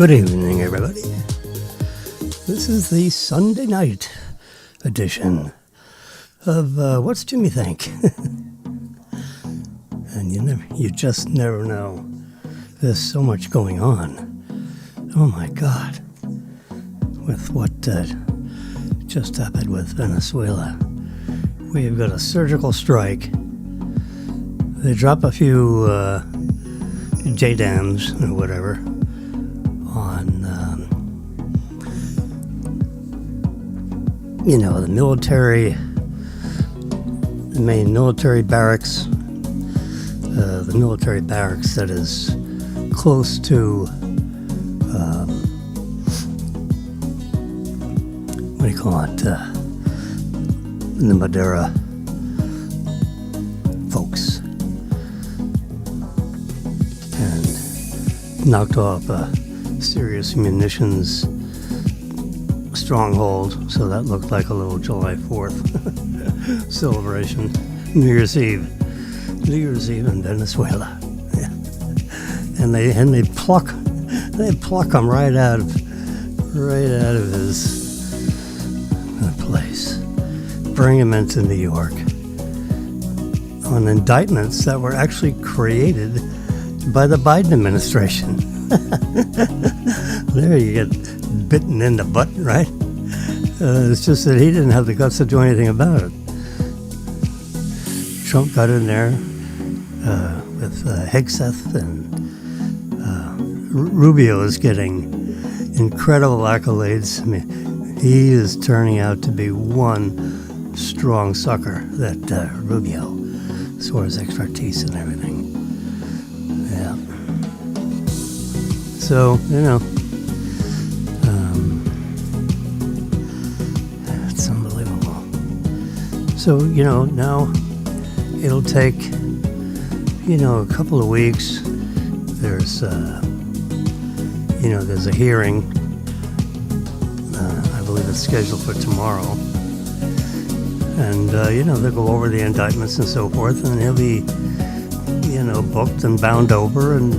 Good evening, everybody. This is the Sunday night edition of What's Jimmy Think? And you just never know. There's so much going on. Oh my God. With what just happened with Venezuela. We've got a surgical strike. They drop a few JDAMs or whatever on, the military, the main military barracks, the military barracks that is close to, what do you call it, the Madeira folks. And knocked off a serious munitions stronghold, so that looked like a little July 4th celebration. New Year's Eve in Venezuela. Yeah. And they pluck him right out of his place, bring him into New York on indictments that were actually created by the Biden administration. There you get bitten in the butt, right? It's just that he didn't have the guts to do anything about it. Trump got in there with Hegseth, and Rubio is getting incredible accolades. I mean, he is turning out to be one strong sucker, that Rubio, as far as expertise and everything. Yeah. So, it's unbelievable. So, now it'll take, a couple of weeks. There's a hearing. I believe it's scheduled for tomorrow. And, they'll go over the indictments and so forth, and he'll be, booked and bound over, and,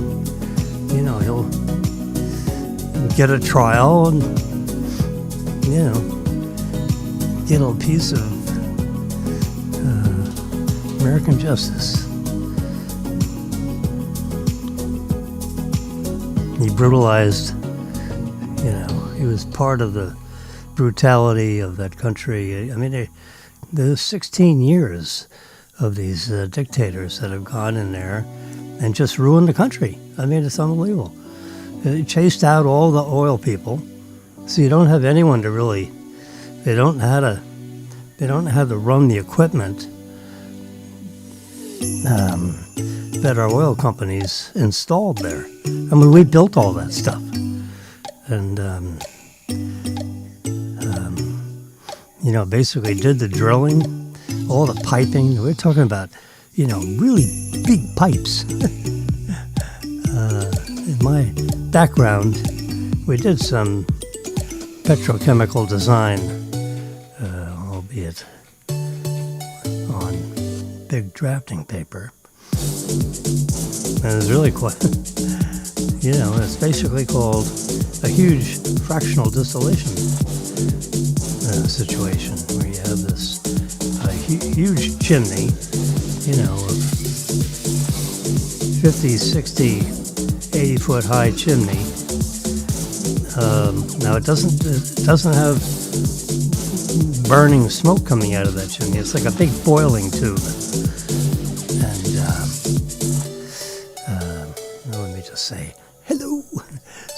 he'll get a trial and, get a piece of American justice. He brutalized, he was part of the brutality of that country. I mean, there's 16 years of these dictators that have gone in there and just ruined the country. I mean, it's unbelievable. They chased out all the oil people, so you don't have anyone to really. They don't know how to run the equipment that our oil companies installed there. I mean, we built all that stuff, and basically did the drilling, all the piping. We're talking about, really big pipes. In my background, we did some petrochemical design, albeit on big drafting paper. And it's really quite, it's basically called a huge fractional distillation situation, where you have this huge chimney, of 50, 60, 80-foot high chimney. Now it doesn't have burning smoke coming out of that chimney. It's like a big boiling tube. And let me just say hello.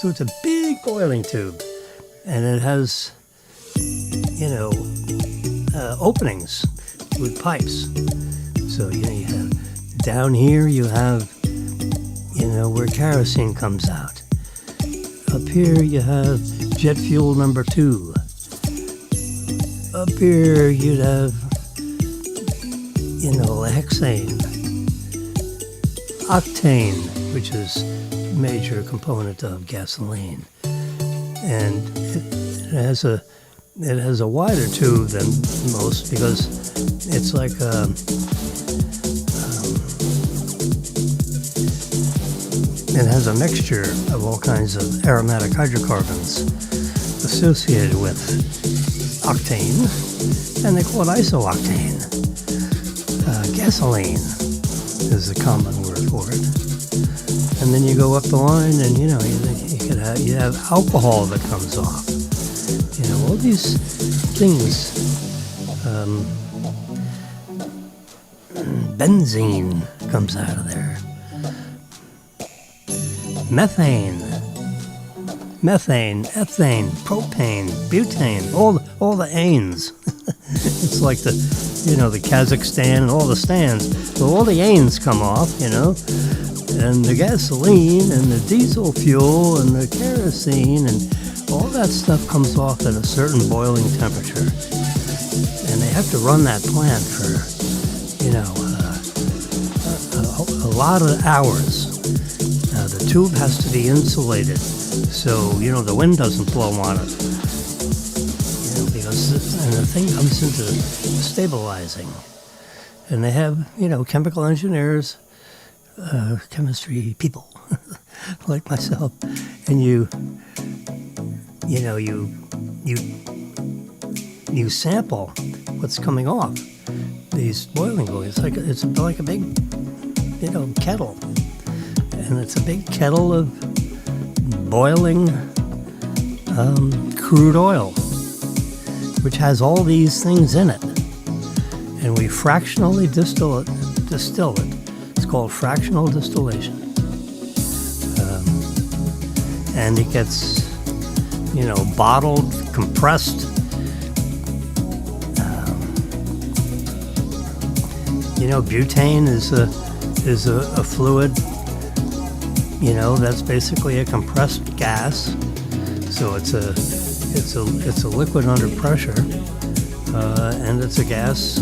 So it's a big boiling tube, and it has openings with pipes. So you have down here, you have where kerosene comes out. Up here you have jet fuel number 2. Up here you'd have hexane, octane, which is a major component of gasoline, and it has a wider tube than most, because it's like it has a mixture of all kinds of aromatic hydrocarbons associated with octane, and they call it isooctane. Gasoline is a common word for it. And then you go up the line, and you have alcohol that comes off. All these things. Benzene comes out of there. Methane, ethane, propane, butane, all the anes. It's like the Kazakhstan and all the stands. So all the anes come off, and the gasoline and the diesel fuel and the kerosene and all that stuff comes off at a certain boiling temperature. And they have to run that plant for, a lot of hours. The tube has to be insulated so, the wind doesn't blow on it. Because the thing comes into stabilizing. And they have, chemical engineers, chemistry people like myself. And you sample what's coming off these boiling points. It's like a big, kettle. And it's a big kettle of boiling crude oil, which has all these things in it. And we fractionally distill it. It's called fractional distillation. And it gets, bottled, compressed. Butane is a fluid. That's basically a compressed gas. So it's a liquid under pressure, and it's a gas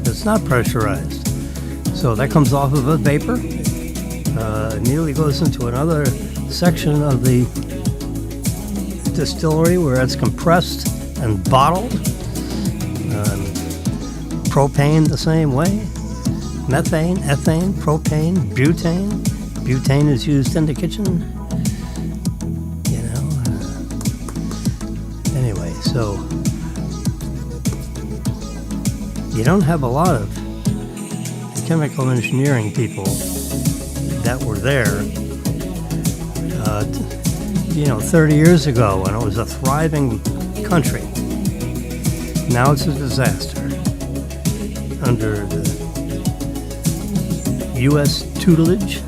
that's not pressurized. So that comes off of a vapor, immediately goes into another section of the distillery where it's compressed and bottled. Propane the same way. Methane, ethane, propane, butane. Butane is used in the kitchen. Anyway, so you don't have a lot of chemical engineering people that were there 30 years ago when it was a thriving country. Now it's a disaster under the U.S. tutelage.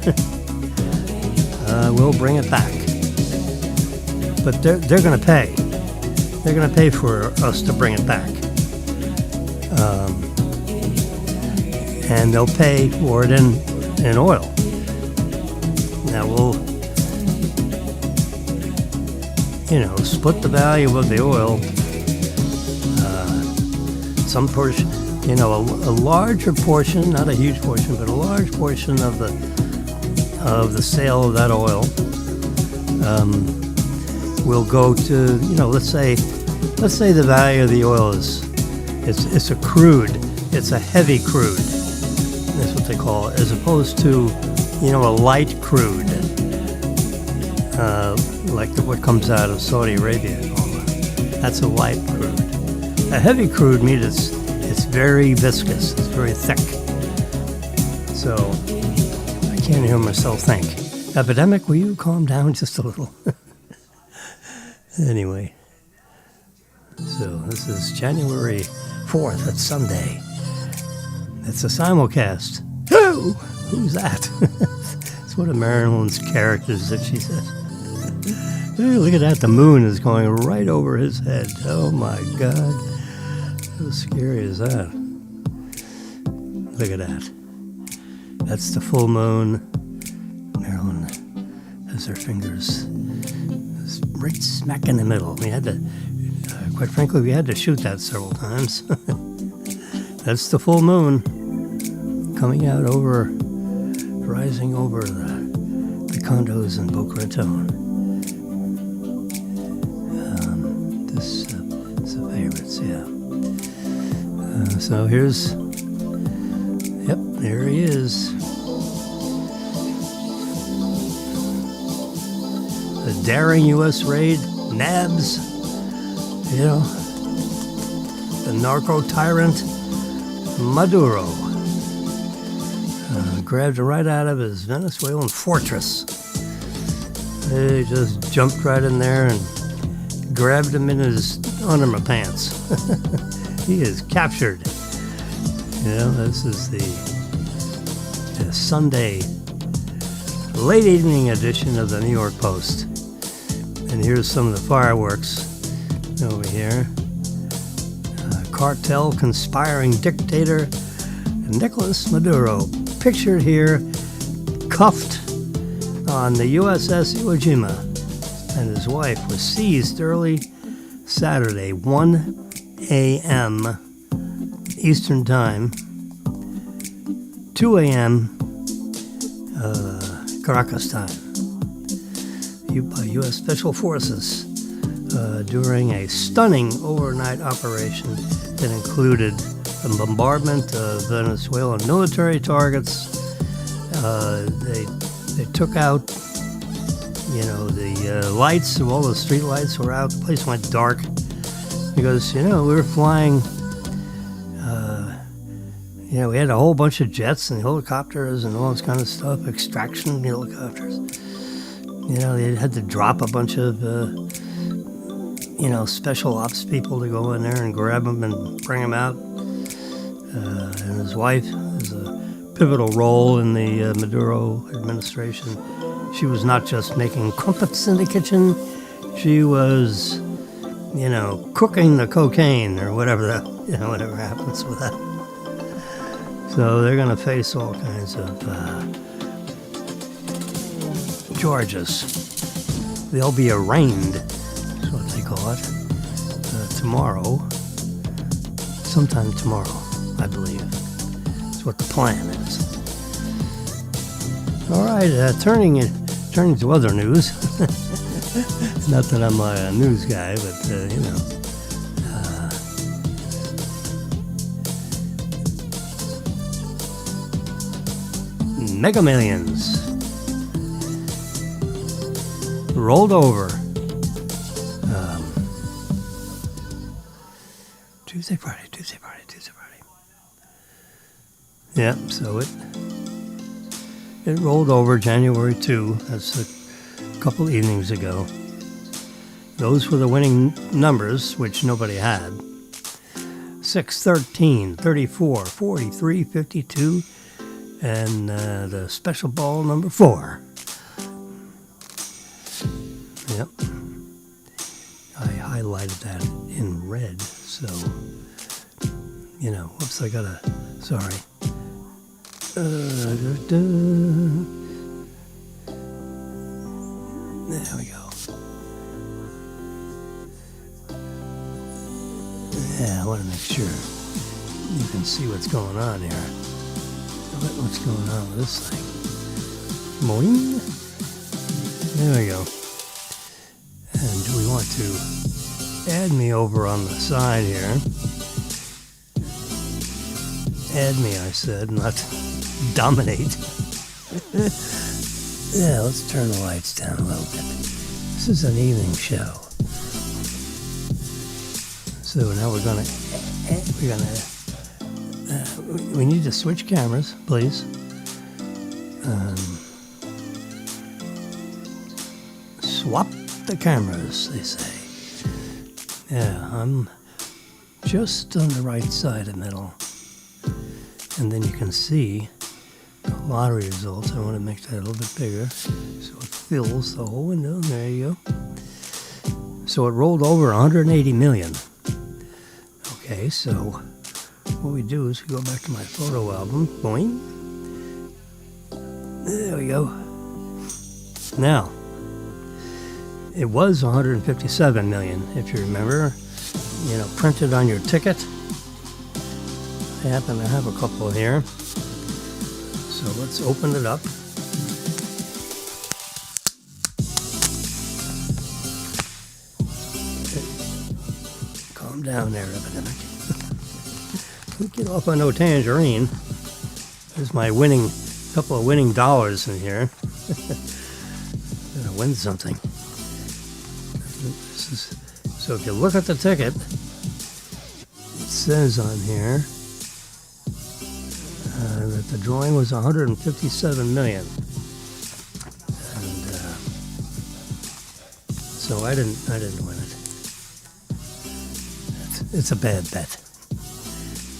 We'll bring it back. But they're going to pay. They're going to pay for us to bring it back. And they'll pay for it in oil. Now we'll, split the value of the oil. Some portion, a larger portion, not a huge portion, but a large portion of the sale of that oil will go to, let's say the value of the oil it's a crude, it's a heavy crude. That's what they call it, as opposed to, a light crude, like what comes out of Saudi Arabia. That's a light crude. A heavy crude means it's very viscous, it's very thick. So I can't hear myself think. Epidemic, will you calm down just a little? Anyway, so this is January 4th, that's Sunday. It's a simulcast. Oh, who's that? It's one of Marilyn's characters that she says. Hey, look at that, the moon is going right over his head. Oh my God. How scary is that? Look at that. That's the full moon. Marilyn has her fingers right smack in the middle. We had to, quite frankly, we had to shoot that several times. That's the full moon coming out rising over the condos in Boca Raton. This is the favorites, yeah. So here's, there he is. daring U.S. raid, nabs, you know, the narco-tyrant Maduro. Grabbed right out of his Venezuelan fortress. They just jumped right in there and grabbed him in his underwear pants. He is captured. You know, this is the Sunday late evening edition of the New York Post. And here's some of the fireworks over here. Cartel conspiring dictator Nicolas Maduro, pictured here, cuffed on the USS Iwo Jima, and his wife was seized early Saturday, 1 a.m. Eastern Time, 2 a.m. Caracas time, by U.S. Special Forces during a stunning overnight operation that included the bombardment of Venezuelan military targets. They took out, you know, the lights, all the street lights were out. The place went dark because, you know, we were flying, you know, we had a whole bunch of jets and helicopters and all this kind of stuff, extraction helicopters. You know, they had to drop a bunch of, you know, special ops people to go in there and grab them and bring them out. And his wife has a pivotal role in the Maduro administration. She was not just making crumpets in the kitchen, she was, you know, cooking the cocaine or whatever whatever happens with that. So they're going to face all kinds of charges. They'll be arraigned, is what they call it, tomorrow, sometime tomorrow, I believe. That's what the plan is. All right, turning to other news. Not that I'm a news guy, but, you know. Mega Millions rolled over Tuesday, Friday. Yeah, so it rolled over January 2. That's a couple evenings ago. Those were the winning numbers, which nobody had. 6, 13, 34, 43, 52, and the special ball number 4. Yep. I highlighted that in red, so, you know, whoops, I gotta, sorry. There we go. Yeah, I want to make sure you can see what's going on here. What's going on with this thing? Boing. There we go. And we want to add me over on the side here. Add me, I said, not dominate. Yeah, let's turn the lights down a little bit. This is an evening show. So now we need to switch cameras, please. Swap the cameras, they say. Yeah, I'm just on the right side of the middle. And then you can see the lottery results. I want to make that a little bit bigger so it fills the whole window. There you go. So it rolled over 180 million. Okay, so what we do is we go back to my photo album. Boing. There we go. Now, it was 157 million, if you remember. You know, printed on your ticket. I happen to have a couple here. So let's open it up. Okay. Calm down there, Epidemic. Get off on no tangerine. There's my couple of winning dollars in here. Gonna win something. So if you look at the ticket, it says on here that the drawing was 157 million. And so I didn't win it. It's a bad bet.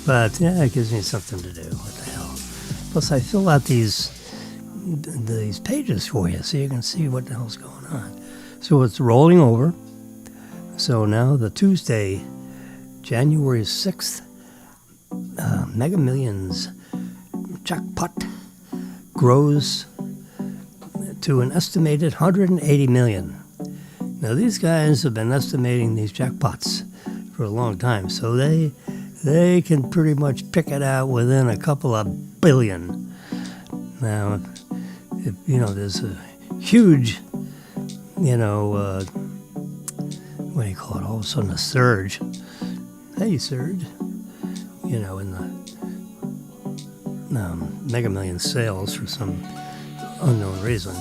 But yeah, it gives me something to do. What the hell? Plus, I fill out these pages for you so you can see what the hell's going on. So it's rolling over. So now the Tuesday, January 6th, Mega Millions jackpot grows to an estimated 180 million. Now these guys have been estimating these jackpots for a long time, so they can pretty much pick it out within a couple of billion. Now, if there's a huge, what do you call it? All of a sudden a surge. Hey, surge. In the Mega Million sales for some unknown reason.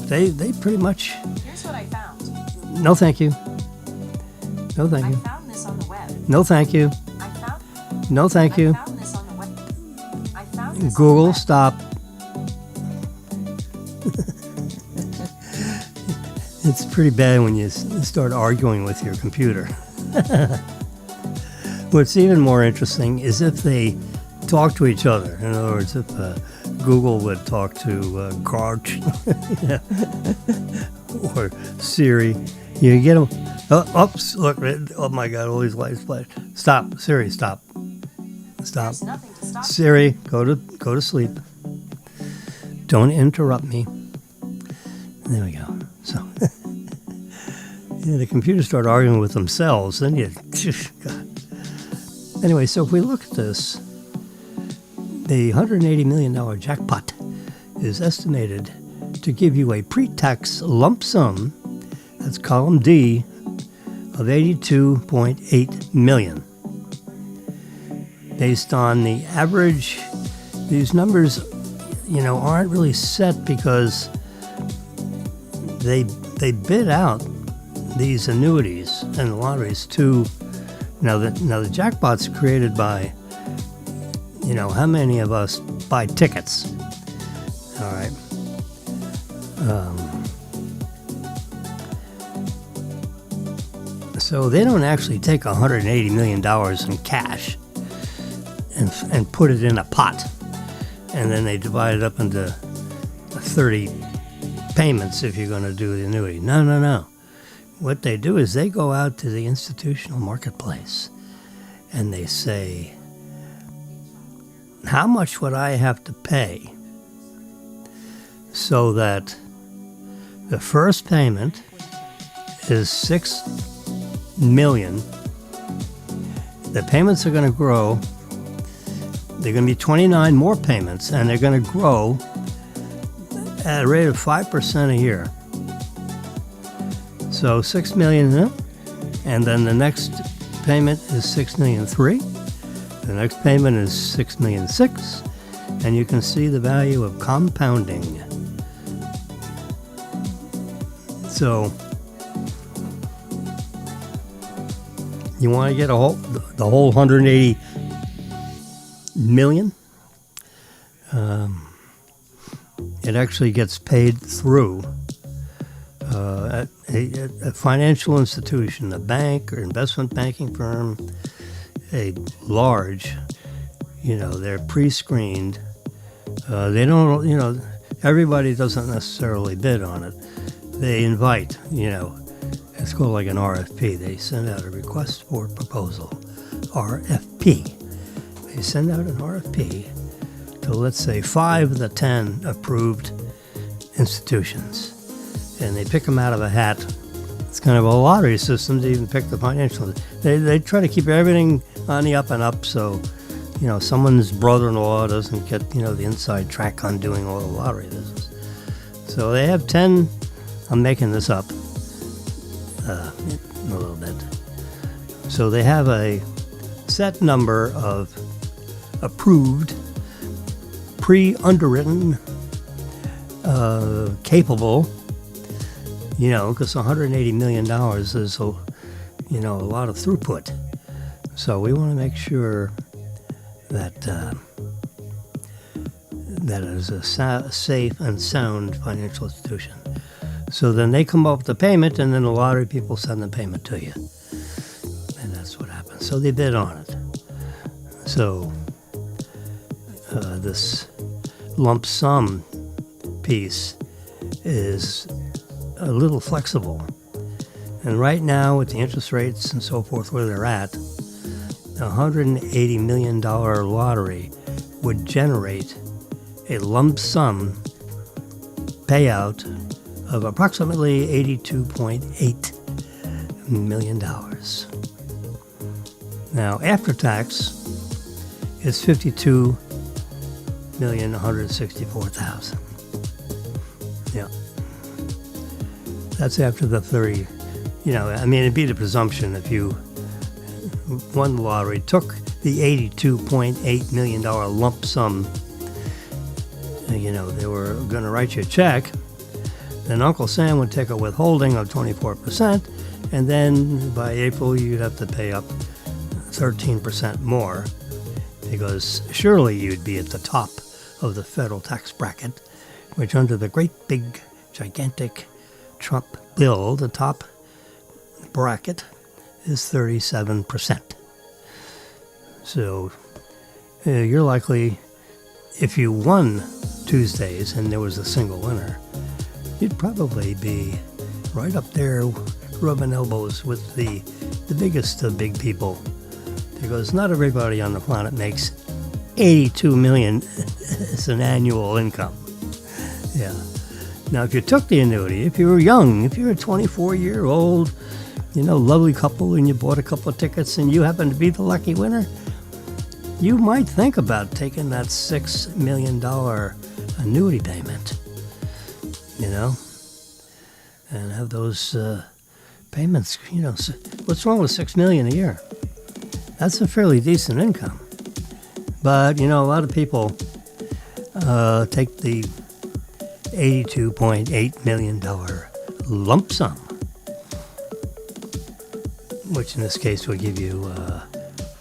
They pretty much. Here's what I found. No, thank you. No, thank you. I found this on the web. No, thank you. No, thank you. I found this on the web. I found this Google, on the web. stop. It's pretty bad when you start arguing with your computer. What's even more interesting is if they talk to each other. In other words, if Google would talk to Garch or Siri, you get them. Oops! Look! Oh my God! All these lights flash. Stop, Siri! Stop! Stop! There's nothing to stop. Siri, go to sleep. Don't interrupt me. There we go. So the computers start arguing with themselves. Then God. Anyway, so if we look at this, the $180 million jackpot is estimated to give you a pre-tax lump sum, that's column D, of $82.8 million. Based on the average, these numbers, aren't really set because they bid out these annuities and the lotteries to. Now the jackpot's created by, how many of us buy tickets? All right. So they don't actually take $180 million in cash and put it in a pot, and then they divide it up into 30 payments if you're going to do the annuity. No. What they do is they go out to the institutional marketplace and they say, how much would I have to pay so that the first payment is $6 million. The payments are going to grow. They're going to be 29 more payments, and they're going to grow at a rate of 5% a year. So $6 million, and then the next payment is $6.3 million. The next payment is $6.6 million, and you can see the value of compounding. So you want to get the whole 180 million? It actually gets paid through a financial institution, a bank or investment banking firm, a large, they're pre-screened. They don't, everybody doesn't necessarily bid on it. They invite, it's called like an RFP. They send out a request for proposal, RFP. They send out an RFP to, let's say, 5 of the 10 approved institutions. And they pick them out of a hat. It's kind of a lottery system to even pick the financial. They try to keep everything on the up and up so, someone's brother-in-law doesn't get, the inside track on doing all the lottery business. So they have 10, I'm making this up a little bit. So they have a set number of approved, pre-underwritten, capable, because $180 million is a lot of throughput. So we want to make sure that that it is a safe and sound financial institution. So then they come up with the payment, and then the lottery people send the payment to you. And that's what happens. So they bid on it. So this lump sum piece is a little flexible. And right now, with the interest rates and so forth where they're at, a $180 million lottery would generate a lump sum payout of approximately $82.8 million. Now, after tax, it's $52,164,000. Yeah. That's after the 30, it'd be the presumption if you won the lottery, took the $82.8 million lump sum, they were going to write you a check, then Uncle Sam would take a withholding of 24%, and then by April you'd have to pay up 13% more, because surely you'd be at the top of the federal tax bracket, which under the great big gigantic Trump bill, the top bracket is 37%. So you're likely, if you won Tuesdays and there was a single winner, you'd probably be right up there rubbing elbows with the biggest of big people, because not everybody on the planet makes $82 million as an annual income. Yeah. Now, if you took the annuity, if you were young, if you're a 24-year-old, lovely couple, and you bought a couple of tickets and you happen to be the lucky winner, you might think about taking that $6 million annuity payment, and have those payments. What's wrong with $6 million a year? That's a fairly decent income. But, a lot of people take the $82.8 million lump sum, which in this case will give you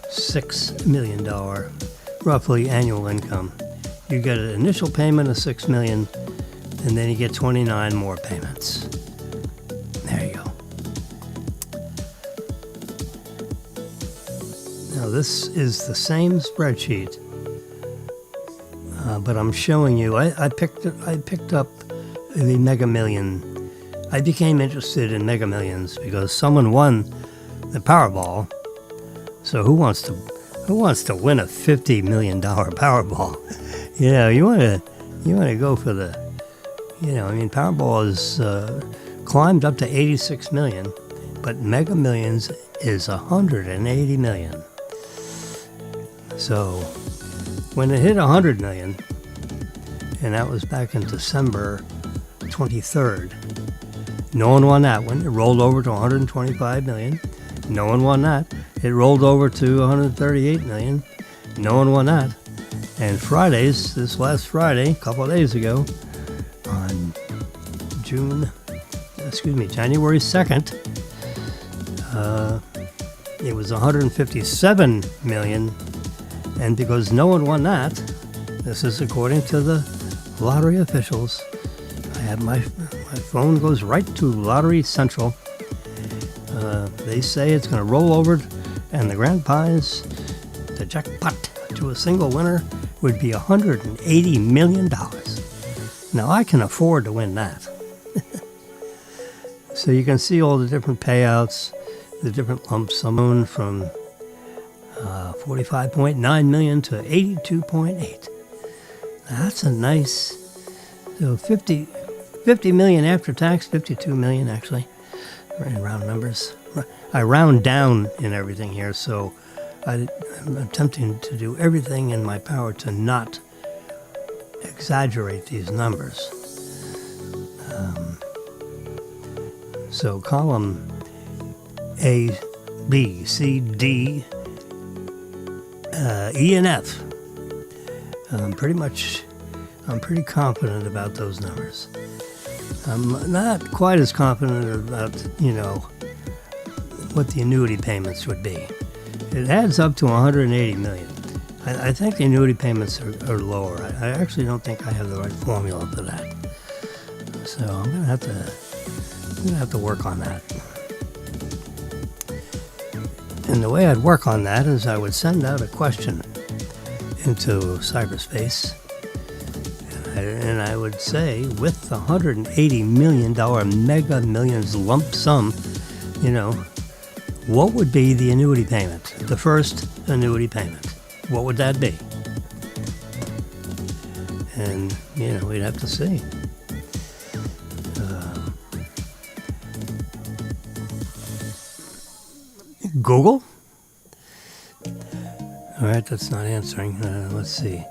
$6 million roughly annual income. You get an initial payment of $6 million, and then you get 29 more payments. There you go. Now this is the same spreadsheet, but I'm showing you. I picked up the Mega Million. I became interested in Mega Millions because someone won the Powerball. So who wants to win a $50 million Powerball? You want to go for the, Powerball is climbed up to 86 million, but Mega Millions is 180 million. So when it hit 100 million, and that was back in December 23rd, no one won that one. It rolled over to 125 million. No one won that. It rolled over to 138 million. No one won that. And Fridays, this last Friday, a couple of days ago, on January 2nd, it was 157 million. And because no one won that, this is according to the lottery officials. I have my phone goes right to Lottery Central. They say it's going to roll over, and the grand prize, the jackpot to a single winner, would be $180 million. Now, I can afford to win that. So you can see all the different payouts, the different lump sum from 45.9 million to 82.8. That's a nice, 50 million after tax, 52 million actually, in round numbers. I round down in everything here, so I'm attempting to do everything in my power to not exaggerate these numbers. So column A, B, C, D, E, and F. I'm pretty confident about those numbers. I'm not quite as confident about, what the annuity payments would be. It adds up to 180 million. I think the annuity payments are lower. I actually don't think I have the right formula for that. So I'm gonna have to work on that. And the way I'd work on that is I would send out a question into cyberspace, and I would say, with the $180 million Mega Millions lump sum, what would be the annuity payment? The first annuity payment. What would that be? And, we'd have to see. Google? All right, that's not answering. Let's see.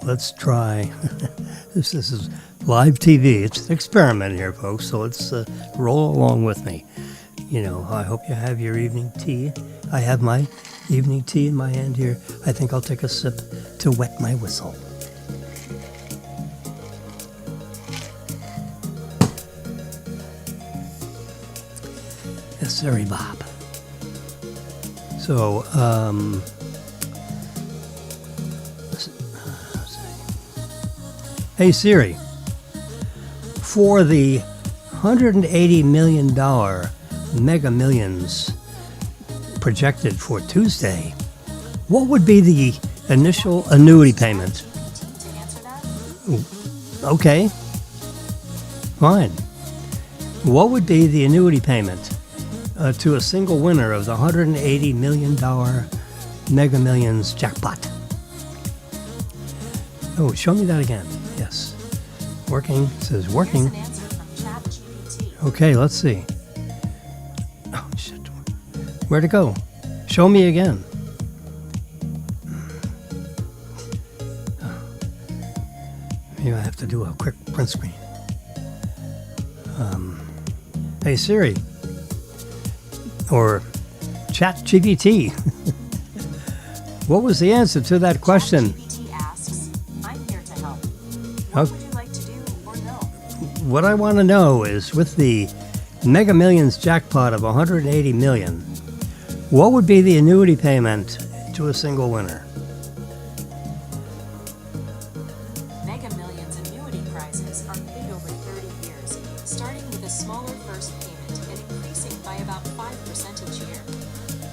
Let's try. This is live TV. It's an experiment here, folks, so let's roll along with me. I hope you have your evening tea. I have my evening tea in my hand here. I think I'll take a sip to wet my whistle. Yes, sir, Bob. So, hey Siri, for the $180 million Mega Millions projected for Tuesday, what would be the initial annuity payment? To answer that? Okay, fine. What would be the annuity payment to a single winner of the $180 million Mega Millions jackpot? Oh, show me that again. Yes. Working. It says working. Here's an answer from ChatGPT. Okay, let's see. Oh, shit. Where'd it go? Show me again. Maybe I have to do a quick print screen. Hey Siri, or ChatGPT, what was the answer to that question? ChatGPT asks, I'm here to help. What Okay. would you like to do or know? What I want to know is, with the Mega Millions jackpot of 180 million, what would be the annuity payment to a single winner? Mega Millions annuity prizes are paid over 30 years, starting with a smaller first payment and increasing by about 5% each year.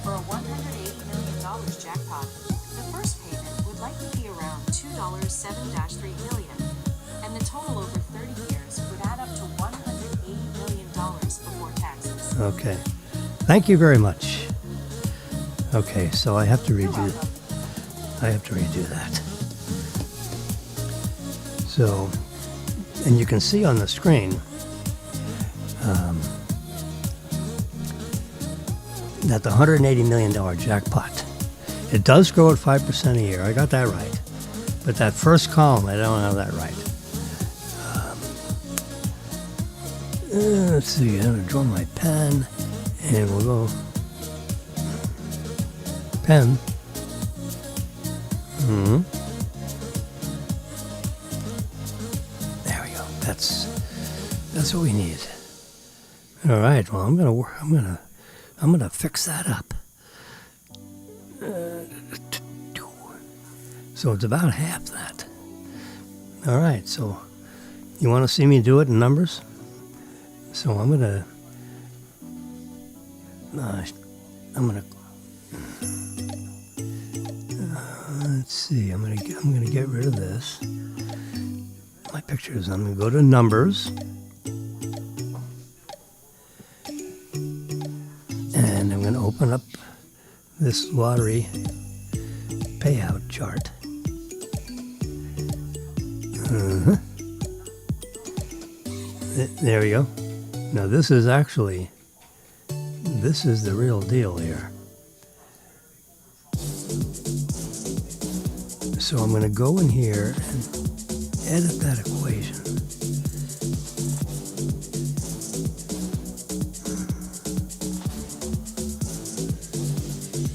For a $180 million jackpot, the first payment would likely be around $2.7-3 million, and the total over 30 years would add up to $180 million before taxes. Okay. Thank you very much. Okay, so I have to redo that. So, and you can see on the screen that the $180 million jackpot, it does grow at 5% a year. I got that right. But that first column, I don't have that right. Let's see, I'm going to draw my pen, and we'll go pen. There we go. That's what we need. All right. Well, I'm gonna fix that up. So it's about half that. All right. So you want to see me do it in numbers? So I'm gonna. Let's see. I'm gonna get rid of this. My pictures. I'm gonna go to numbers, and I'm gonna open up this lottery payout chart. There we go. Now this is the real deal here. So I'm going to go in here and edit that equation.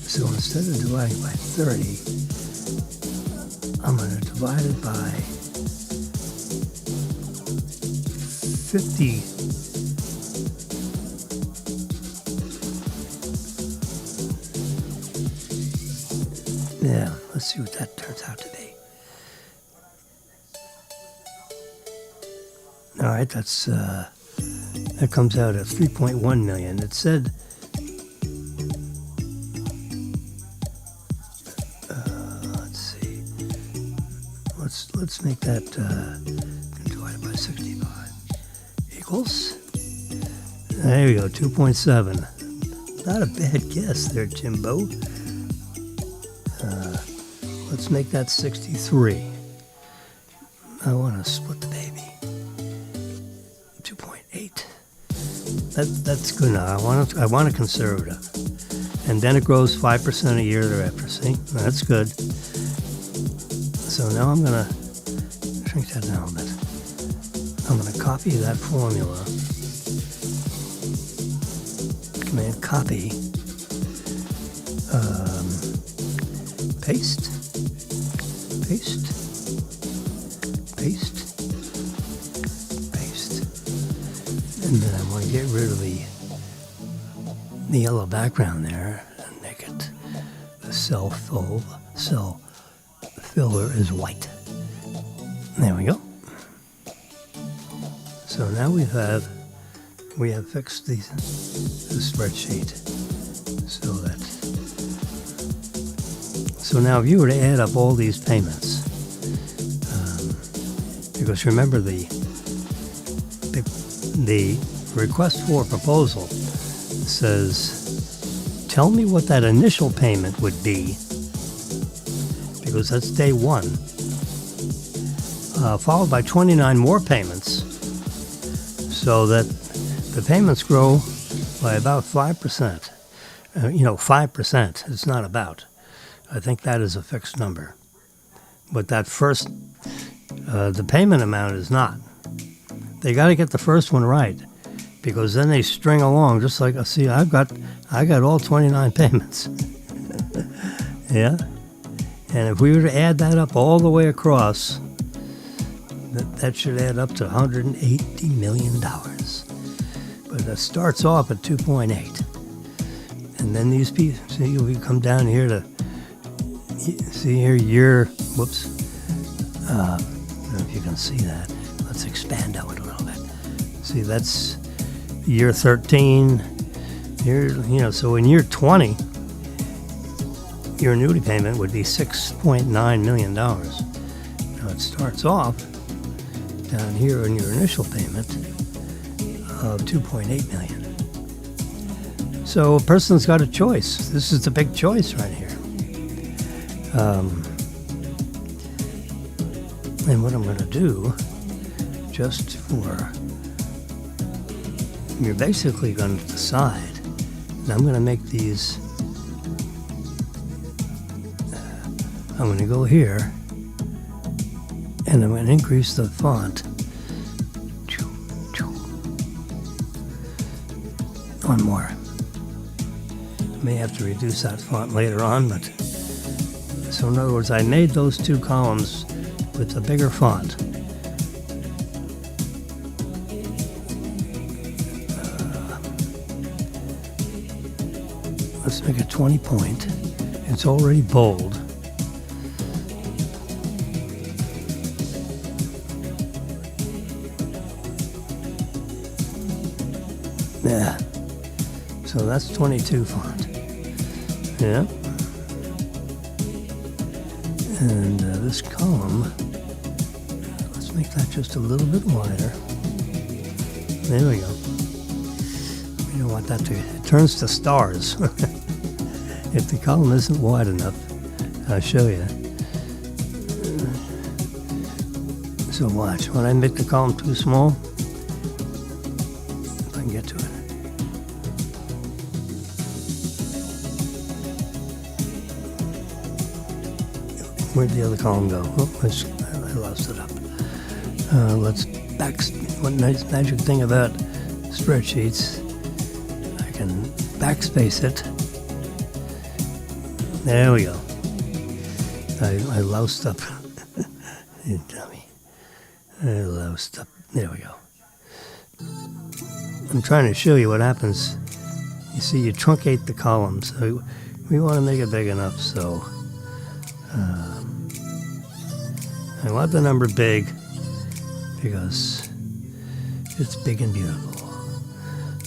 So instead of dividing by 30, I'm going to divide it by 50. Yeah, let's see what that turns out to be. All right, that comes out at 3.1 million. It said let's see. Let's make that divided by 65 equals. There we go, 2.7. Not a bad guess there, Jimbo. Let's make that 63. I want to split the baby. 2.8. That's good enough. I want a conservative. And then it grows 5% a year thereafter. See? That's good. So now I'm going to shrink that down a bit. I'm going to copy that formula. Command copy. Paste. Paste. Paste. Paste. And then I want to get rid of the yellow background there and make it the cell filler is white. There we go. So now we have fixed the spreadsheet so now if you were to add up all these payments, because remember the request for proposal says, tell me what that initial payment would be, because that's day one, followed by 29 more payments, so that the payments grow by about 5%. 5%. It's not about. I think that is a fixed number. But that first, the payment amount is not. They got to get the first one right, because then they string along just like, see, I got all 29 payments. Yeah? And if we were to add that up all the way across, that should add up to $180 million. But it starts off at 2.8. And then these people, see, we come down here to, see here, year, whoops. I don't know if you can see that. Let's expand out a little bit. See, that's year 13. So in year 20, your annuity payment would be $6.9 million. Now it starts off down here in your initial payment of $2.8 million. So a person's got a choice. This is the big choice right here. And what I'm going to do, just for, you're basically going to decide, and I'm going to make these, I'm going to go here, and I'm going to increase the font. One more. May have to reduce that font later on, but so in other words, I made those two columns with a bigger font. Let's make it 20 point. It's already bold. Yeah. So that's 22 font. Yeah. And this column, let's make that just a little bit wider. There we go. We don't want that to, it turns to stars. If the column isn't wide enough, I'll show you. So watch, when I make the column too small, if I can get to it. Where'd the other column go? Oh, I lost it up. One nice magic thing about spreadsheets, I can backspace it. There we go. I loused up. You dummy. I loused up. There we go. I'm trying to show you what happens. You see, you truncate the column, so we want to make it big enough, so I want the number big because it's big and beautiful.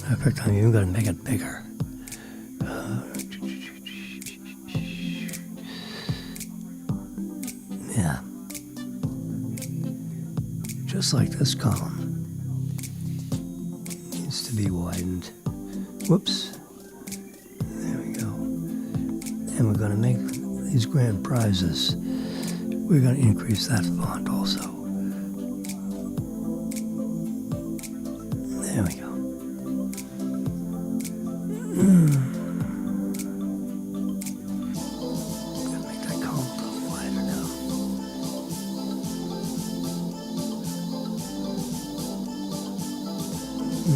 Matter of fact, I'm even going to make it bigger. Yeah. Just like this column. Needs to be widened. Whoops. There we go. And we're going to make these grand prizes. We're going to increase that font also. There we go. Gotta make that column a little wider now.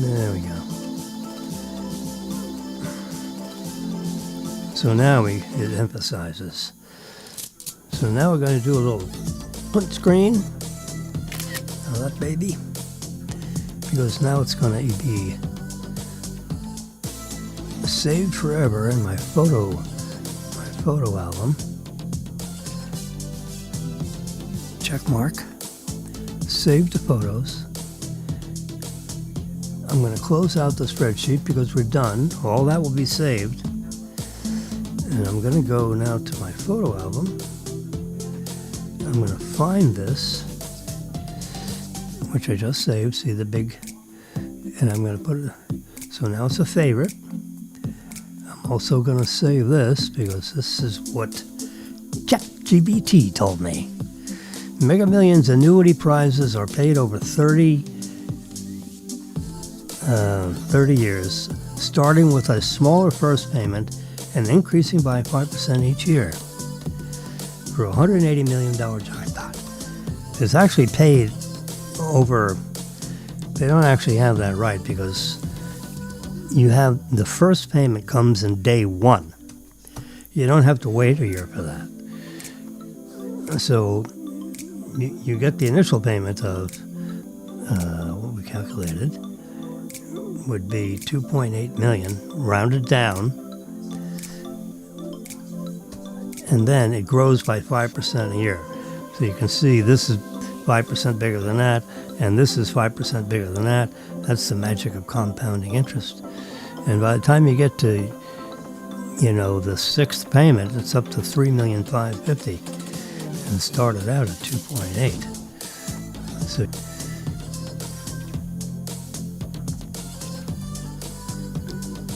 There we go. So now it emphasizes. So now we're going to do a little print screen of that baby, because now it's going to be saved forever in my photo album. Check mark. Save the photos. I'm going to close out the spreadsheet because we're done. All that will be saved. And I'm going to go now to my photo album. I'm going to find this, which I just saved. See the big, and I'm going to put it, so now it's a favorite. I'm also going to save this because this is what ChatGPT told me. Mega Millions annuity prizes are paid over 30 years, starting with a smaller first payment and increasing by 5% each year for a $180 million jackpot. It's actually paid over, they don't actually have that right because you have, the first payment comes in day one. You don't have to wait a year for that. So you get the initial payment of, what we calculated, would be 2.8 million, rounded down, and then it grows by 5% a year. So you can see this is 5% bigger than that, and this is 5% bigger than that. That's the magic of compounding interest. And by the time you get to, the sixth payment, it's up to $3,550,000, and started out at 2.8.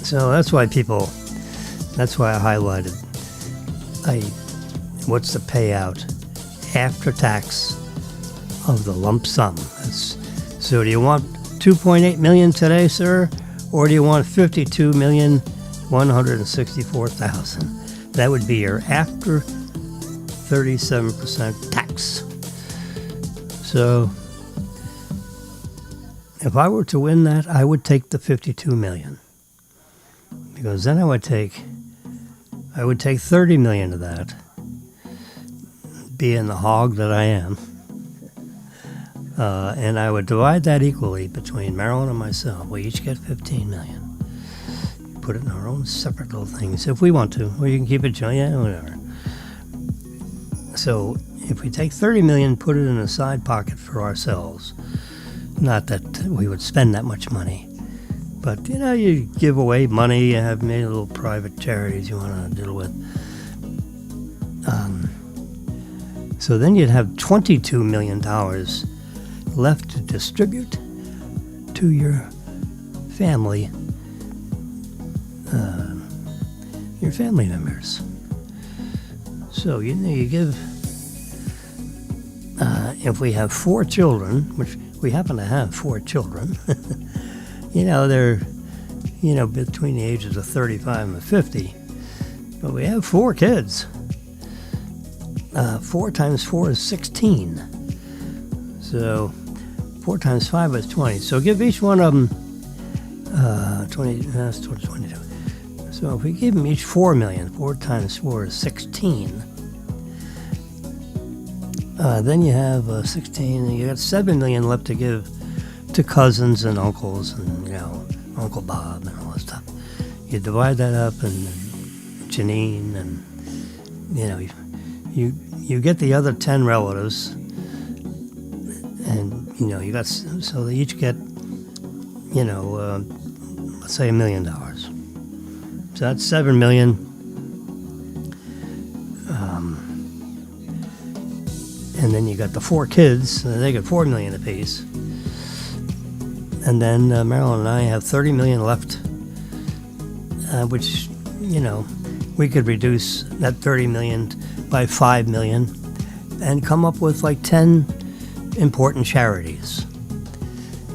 So that's why I highlighted what's the payout after tax of the lump sum. So do you want 2.8 million today, sir, or do you want 52,164,000? That would be your after 37% tax. So if I were to win that, I would take the 52 million. Because then I would take 30 million of that, being the hog that I am, and I would divide that equally between Marilyn and myself. We each get 15 million. Put it in our own separate little things if we want to, or you can keep it joint, yeah, whatever. So if we take 30 million, put it in a side pocket for ourselves, not that we would spend that much money. But, you give away money, you have many little private charities you want to deal with. So then you'd have $22 million left to distribute to your family, members. So, you give, if we have 4 children, which we happen to have 4 children, they're, between the ages of 35 and 50. But we have 4 kids. 4 times 4 is 16. So 4 times 5 is 20. So give each one of them 20, that's 22. So if we give them each 4 million, 4 times 4 is 16. Then you have 16, and you got 7 million left to give to cousins and uncles and, Uncle Bob and all that stuff. You divide that up and Janine and, you get the other 10 relatives and, you got, so they each get, let's say $1 million. So that's $7 million. And then you got the 4 kids, and they get $4 million apiece. And then Marilyn and I have $30 million left, which, we could reduce that $30 million by $5 million and come up with like 10 important charities.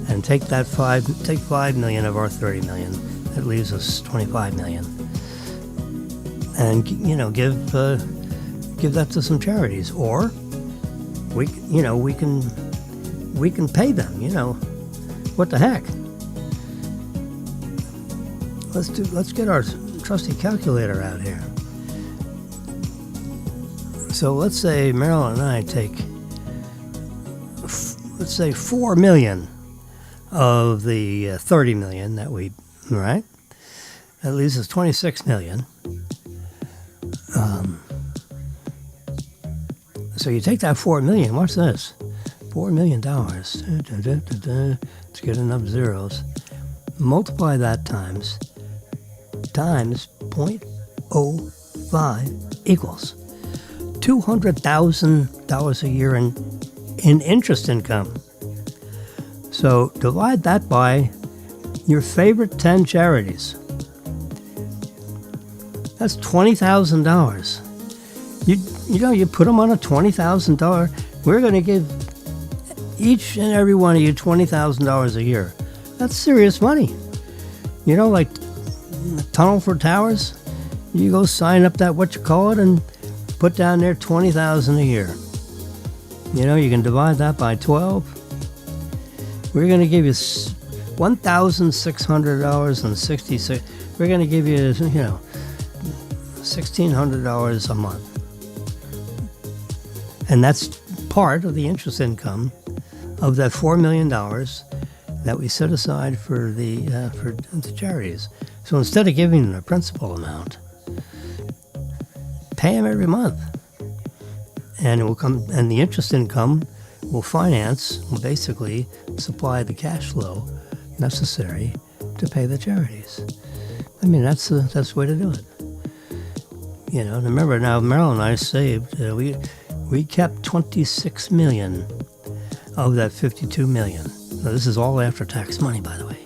And take $5 million of our $30 million. That leaves us $25 million. And, give that to some charities. Or we can pay them, what the heck? Let's get our trusty calculator out here. So let's say Marilyn and I take, let's say $4 million of the 30 million that we, right? That leaves us 26 million. So you take that 4 million, watch this, $4 million, let's get enough zeros, multiply that times 0.05 equals $200,000 a year in interest income. So divide that by your favorite 10 charities. That's $20,000. You put them on a $20,000. We're going to give each and every one of you $20,000 a year. That's serious money. Like Tunnel for Towers. You go sign up that and put down there $20,000 a year. You can divide that by 12. We're going to give you $1,600.66. We're going to give you, $1,600 a month. And that's part of the interest income of that $4 million that we set aside for the charities. So instead of giving them a principal amount, pay them every month, and it will come. And the interest income will basically supply the cash flow necessary to pay the charities. I mean, that's the way to do it. And remember now, Marilyn and I saved. We kept 26 million of that 52 million. Now, this is all after tax money, by the way.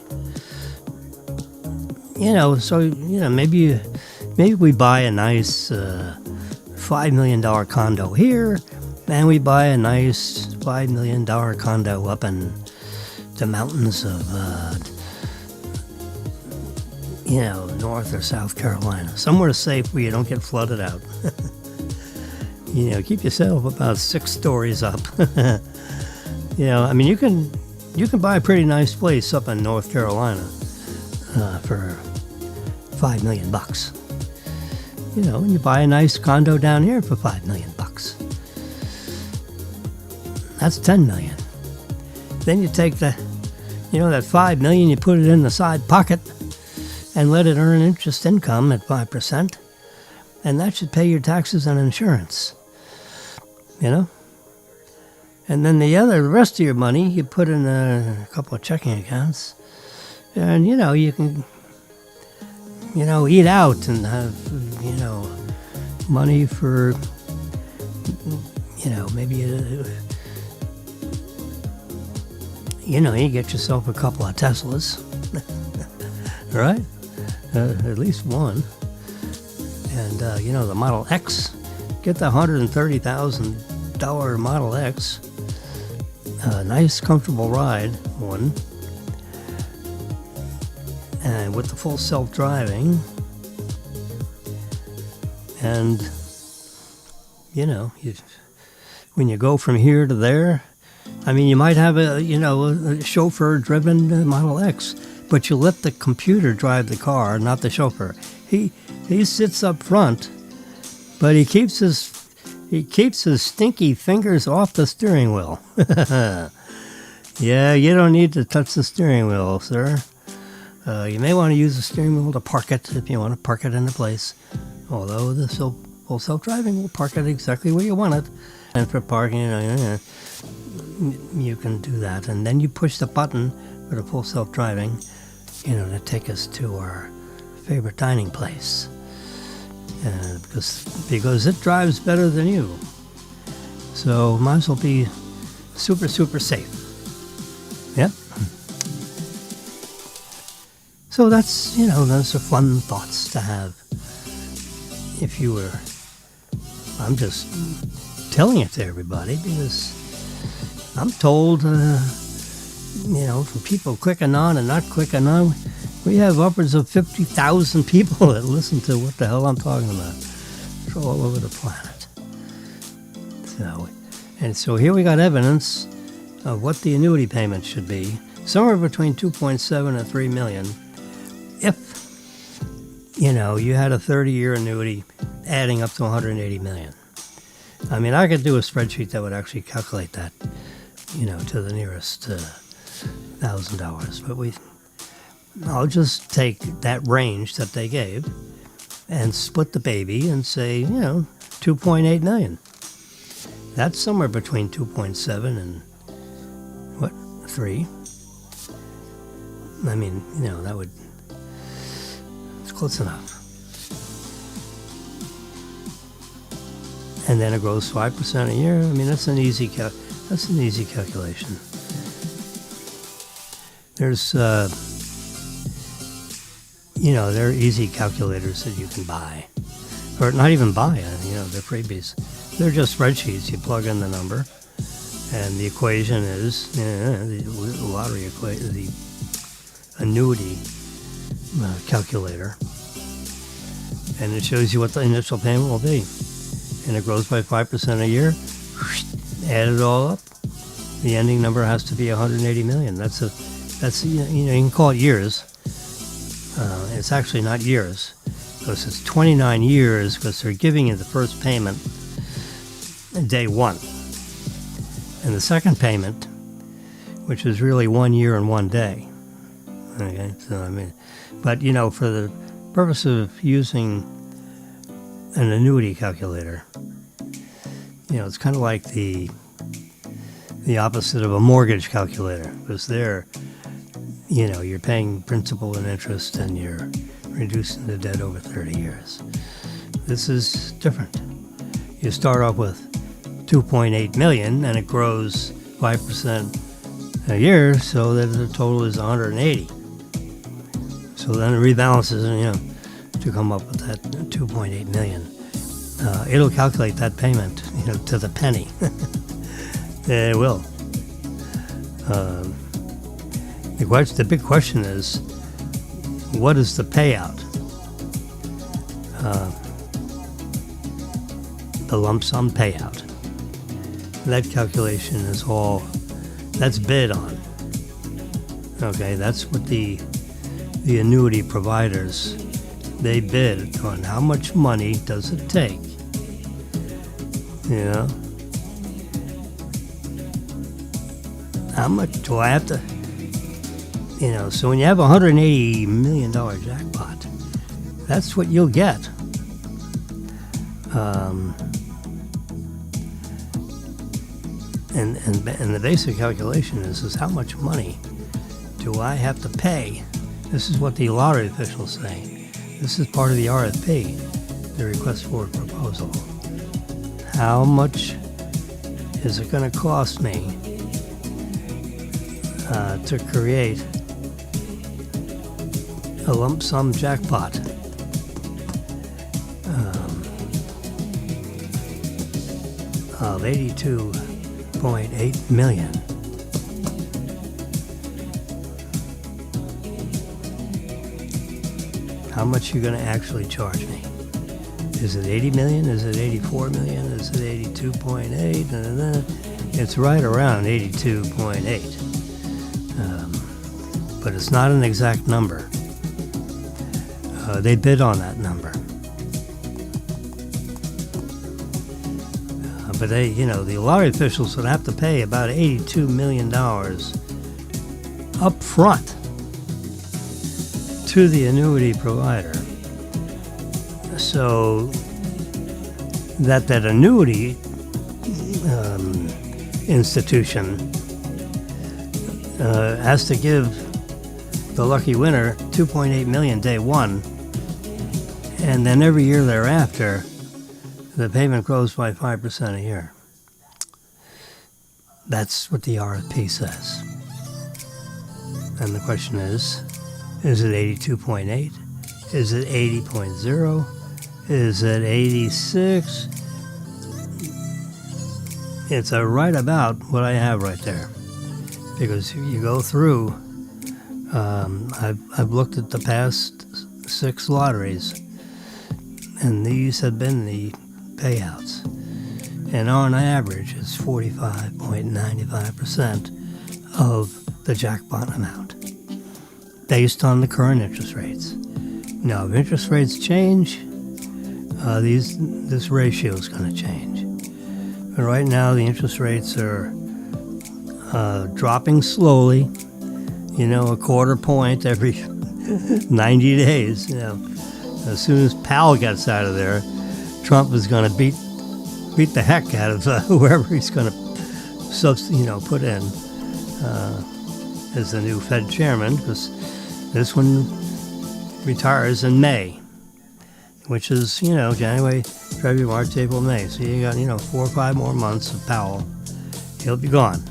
Maybe we buy a nice $5 million condo here, and we buy a nice $5 million condo up in the mountains of, North or South Carolina. Somewhere safe where you don't get flooded out. Keep yourself about 6 stories up. You can buy a pretty nice place up in North Carolina for $5 million. And you buy a nice condo down here for $5 million. That's $10 million. Then you take that $5 million, you put it in the side pocket and let it earn interest income at 5%, and that should pay your taxes and insurance. And then the rest of your money, you put in a couple of checking accounts, and you can eat out and have money for maybe you get yourself a couple of Teslas, right? At least one. And the Model X, get the $130,000 Model X, a nice comfortable ride one, and with the full self-driving, and when you go from here to there, you might have a chauffeur-driven Model X, but you let the computer drive the car, not the chauffeur. He sits up front, but he keeps his stinky fingers off the steering wheel. Yeah, you don't need to touch the steering wheel, sir. You may want to use the steering wheel to park it if you want to park it into place. Although the full self-driving will park it exactly where you want it. And for parking, you can do that. And then you push the button for the full self-driving, to take us to our favorite dining place. Because it drives better than you. So might as well be super, super safe. Yep. So those are fun thoughts to have. If you were, I'm just telling it to everybody because I'm told, from people clicking on and not clicking on, we have upwards of 50,000 people that listen to what the hell I'm talking about. It's all over the planet. So here we got evidence of what the annuity payment should be, somewhere between 2.7 and 3 million. If, you had a 30-year annuity adding up to 180 million. I mean, I could do a spreadsheet that would actually calculate that, to the nearest $1,000. But I'll just take that range that they gave and split the baby and say, 2.8 million. That's somewhere between 2.7 and 3. I mean, that would, it's close enough. And then it grows 5% a year. I mean, that's an easy calculation. There's, there are easy calculators that you can buy, or not even buy. They're freebies. They're just spreadsheets. You plug in the number, and the equation is the lottery equation, the annuity calculator, and it shows you what the initial payment will be, and it grows by 5% a year. Add it all up, the ending number has to be 180 million. That's you can call it years. It's actually not years, because it's 29 years, because they're giving you the first payment day one, and the second payment, which is really 1 year and 1 day. Okay, so but for the purpose of using an annuity calculator, it's kind of like the opposite of a mortgage calculator, because there, you're paying principal and interest and you're reducing the debt over 30 years. This is different. You start off with 2.8 million and it grows 5% a year, so that the total is 180. So then it rebalances, to come up with that 2.8 million. It'll calculate that payment, to the penny. It will. The big question is, what is the payout? The lump sum payout. That calculation is that's bid on. Okay, that's what the annuity providers, they bid on how much money does it take. How much do I have to, so when you have a $180 million jackpot, that's what you'll get. And the basic calculation is how much money do I have to pay? This is what the lottery officials say. This is part of the RFP, the request for a proposal. How much is it going to cost me to create a lump sum jackpot? Of 82.8 million. How much are you going to actually charge me? Is it 80 million? Is it 84 million? Is it 82.8? It's right around 82.8. But it's not an exact number. They bid on that number. But they, the lottery officials would have to pay about $82 million up front to the annuity provider, so that annuity institution has to give the lucky winner $2.8 million day one, and then every year thereafter, the payment grows by 5% a year. That's what the RFP says. And the question is it 82.8? Is it 80.0? Is it 86? It's right about what I have right there. Because you go through, I've looked at the past 6 lotteries, and these have been the payouts. And on average, it's 45.95% of the jackpot amount, based on the current interest rates. Now, if interest rates change, this ratio is going to change. But right now, the interest rates are dropping slowly, a quarter point every 90 days. As soon as Powell gets out of there, Trump is going to beat the heck out of whoever he's going to put in as the new Fed chairman, because this one retires in May, which is, January, February, March, April, May. So you got, 4 or 5 more months of Powell. He'll be gone.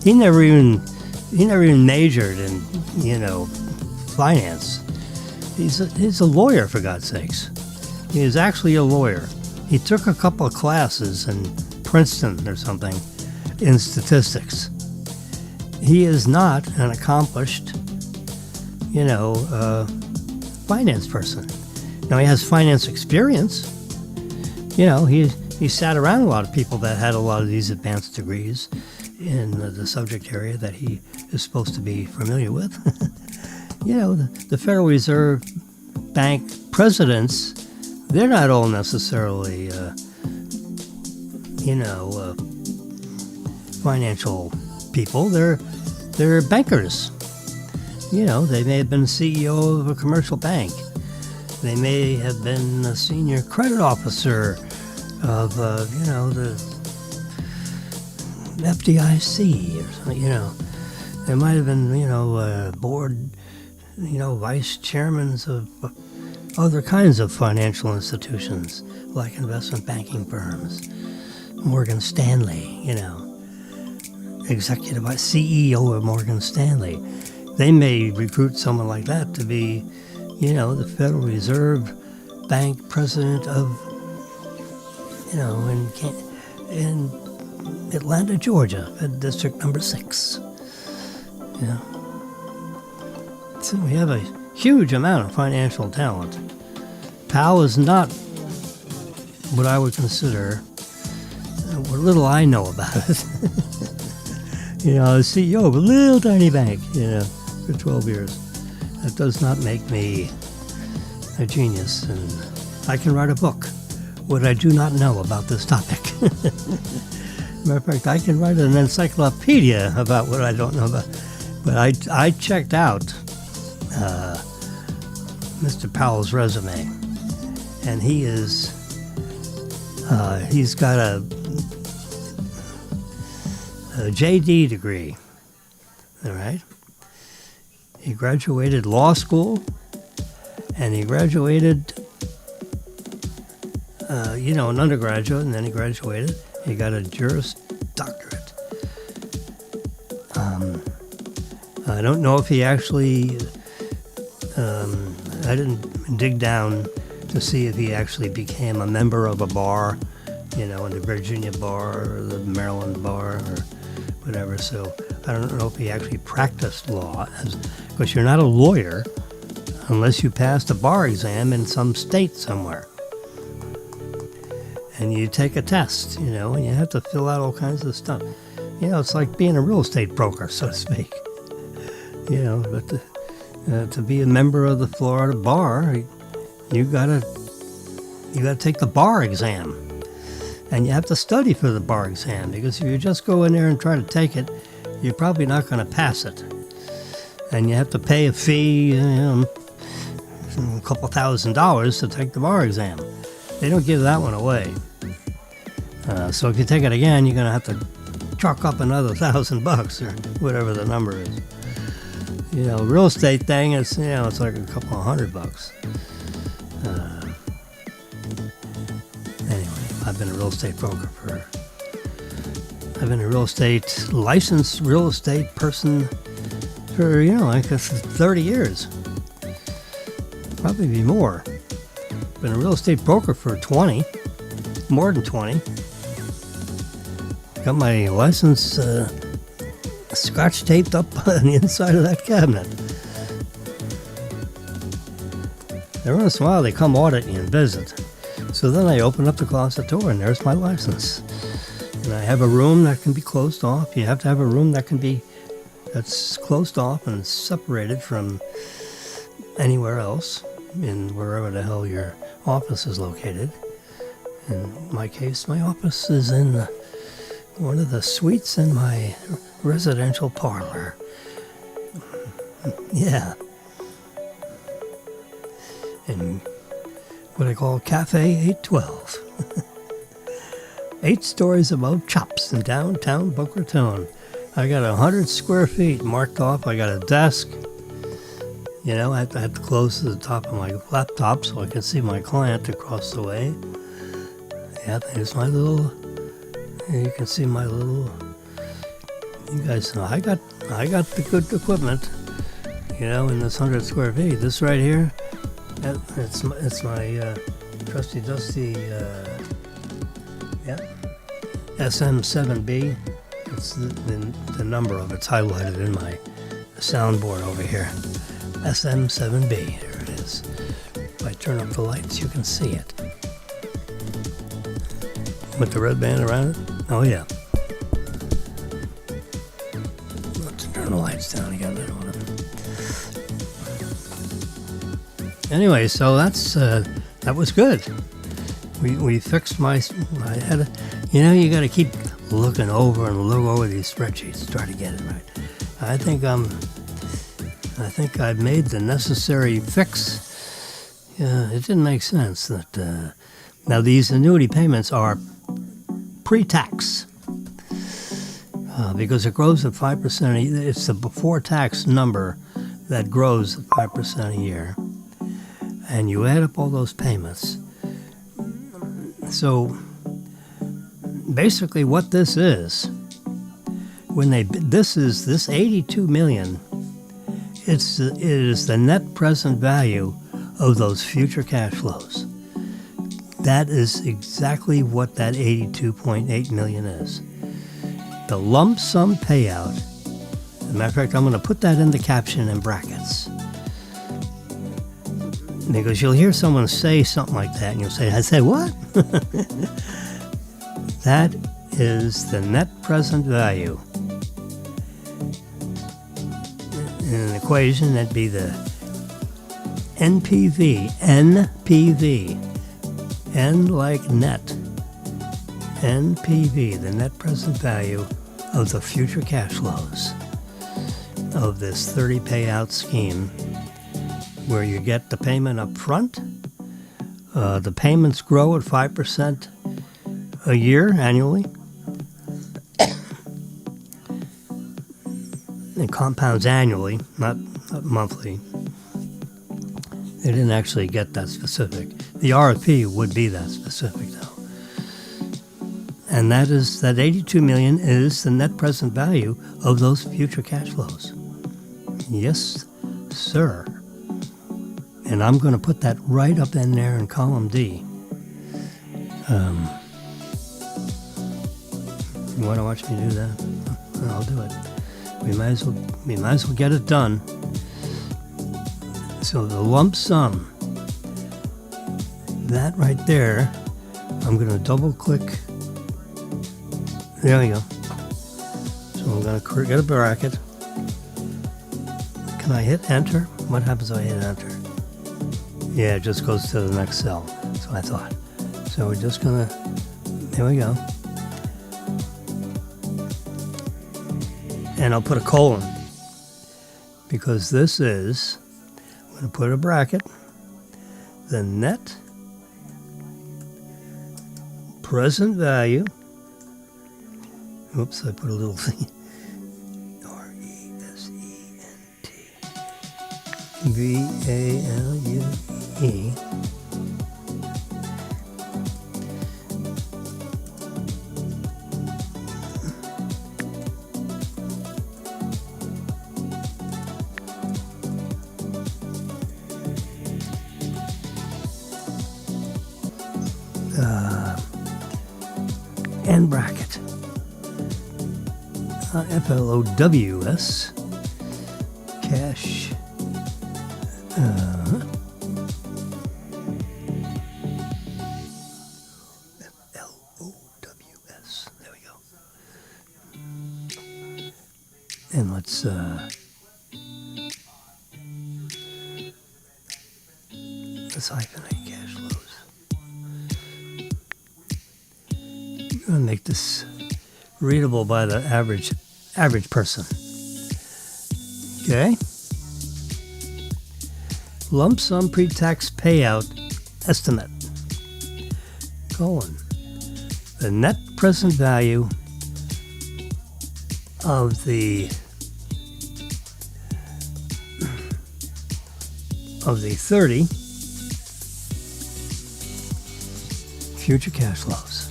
He never even majored in, finance. He's a lawyer, for God's sakes. He is actually a lawyer. He took a couple of classes in Princeton or something in statistics. He is not an accomplished, finance person. Now, he has finance experience. He sat around a lot of people that had a lot of these advanced degrees in the subject area that he is supposed to be familiar with. The Federal Reserve Bank presidents, they're not all necessarily, financial people. They're bankers. They may have been CEO of a commercial bank. They may have been a senior credit officer of, the FDIC or something, They might have been, board, vice chairmen of other kinds of financial institutions, like investment banking firms, Morgan Stanley, executive vice CEO of Morgan Stanley. They may recruit someone like that to be, the Federal Reserve Bank president of, in Atlanta, Georgia, at District Number 6. So we have a huge amount of financial talent. Powell is not what I would consider, what little I know about it. CEO of a little tiny bank, for 12 years. That does not make me a genius, and I can write a book, what I do not know about this topic. Matter of fact, I can write an encyclopedia about what I don't know about. But I checked out Mr. Powell's resume, and he's got a JD degree, all right? He graduated law school, and he graduated, an undergraduate, and then he graduated. He got a Juris Doctorate. I don't know if he actually, I didn't dig down to see if he actually became a member of a bar, in the Virginia bar or the Maryland bar or whatever. So I don't know if he actually practiced law, because you're not a lawyer unless you passed a bar exam in some state somewhere. And you take a test, and you have to fill out all kinds of stuff. It's like being a real estate broker, so to speak. But to be a member of the Florida bar, you gotta take the bar exam, and you have to study for the bar exam, because if you just go in there and try to take it, you're probably not going to pass it. and you have to pay a fee, a couple $1,000s to take the bar exam. They don't give that one away. So if you take it again, you're going to have to chalk up another $1,000 or whatever the number is. Real estate thing, it's like a couple of $100. Anyway, I've been a real estate broker I've been a licensed real estate person for, I guess 30 years. Probably be more. Been a real estate broker for 20, more than 20. Got my license scotch taped up on the inside of that cabinet. Every once in a while they come audit me and visit. So then I open up the closet door and there's my license. And I have a room that can be closed off. You have to have a room that's closed off and separated from anywhere else in wherever the hell your office is located. In my case, my office is in one of the suites in my residential parlor. Yeah. In what I call Cafe 812. 8 stories above Chops in downtown Boca Raton. I got 100 square feet marked off. I got a desk. I had to close to the top of my laptop so I could see my client across the way. Yeah, there's my little. You can see my little. You guys know I got the good equipment. In this 100 square feet. This right here, it's my trusty dusty. SM7B. It's the number of it's highlighted in my soundboard over here. SM7B. There it is. If I turn up the lights, you can see it. With the red band around it? Oh, yeah. Let's turn the lights down again. I don't want to. Anyway, so that was good. We fixed I had you got to keep looking over these spreadsheets to try to get it right. I think I've made the necessary fix. It didn't make sense that now these annuity payments are pre-tax because it grows at 5%. It's the before-tax number that grows at 5% a year, and you add up all those payments. So basically, what this is, this 82 million, it is the net present value of those future cash flows. That is exactly what that 82.8 million is. The lump sum payout. As a matter of fact, I'm going to put that in the caption in brackets. Because you'll hear someone say something like that, and you'll say, I said what? That is the net present value. In an equation, that'd be the NPV, N like net, NPV, the net present value of the future cash flows of this 30 payout scheme, where you get the payment up front. The payments grow at 5% a year annually. It compounds annually, not monthly. They didn't actually get that specific. The RFP would be that specific, though. And that 82 million is the net present value of those future cash flows. Yes, sir. And I'm going to put that right up in there in column D. You want to watch me do that? I'll do it. We might as well get it done. So the lump sum, that right there, I'm going to double click. There we go. So I'm going to get a bracket. Can I hit enter? What happens if I hit enter? Yeah, it just goes to the next cell. That's what I thought. So we're just going to, there we go. And I'll put a colon because this is, I'm going to put a bracket, the net present value. Oops, I put a little thing. RESENT value. End bracket. FLOWS. Cash. FLOWS. There we go. And let's hyphenate cash flows. I'm going to make this readable by the average person. Okay? Lump sum pre-tax payout estimate. Colon. The net present value of the 30 future cash flows.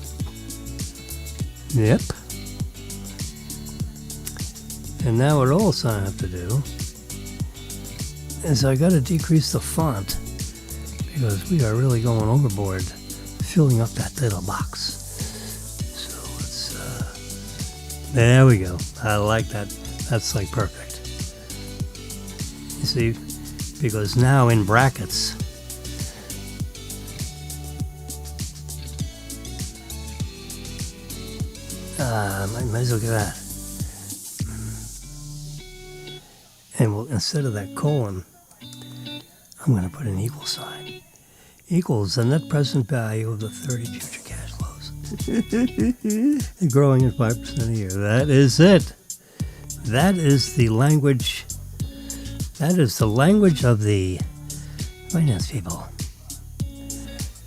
Yep. And now what else I have to do is I got to decrease the font because we are really going overboard filling up that little box. So let's, there we go. I like that. That's like perfect. You see, because now in brackets, might as well get that. And we'll, instead of that colon, I'm going to put an equal sign. Equals the net present value of the 30 future cash flows. Growing at 5% a year. That is it. That is the language. That is the language of the finance people.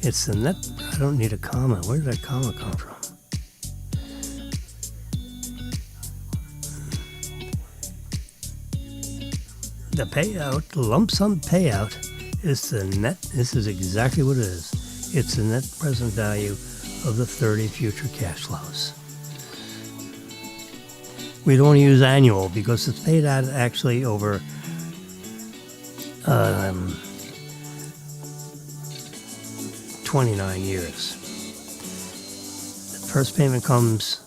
It's the net. I don't need a comma. Where did that comma come from? The payout, the lump sum payout, is the net. This is exactly what it is. It's the net present value of the 30 future cash flows. We don't use annual because it's paid out actually over 29 years. The first payment comes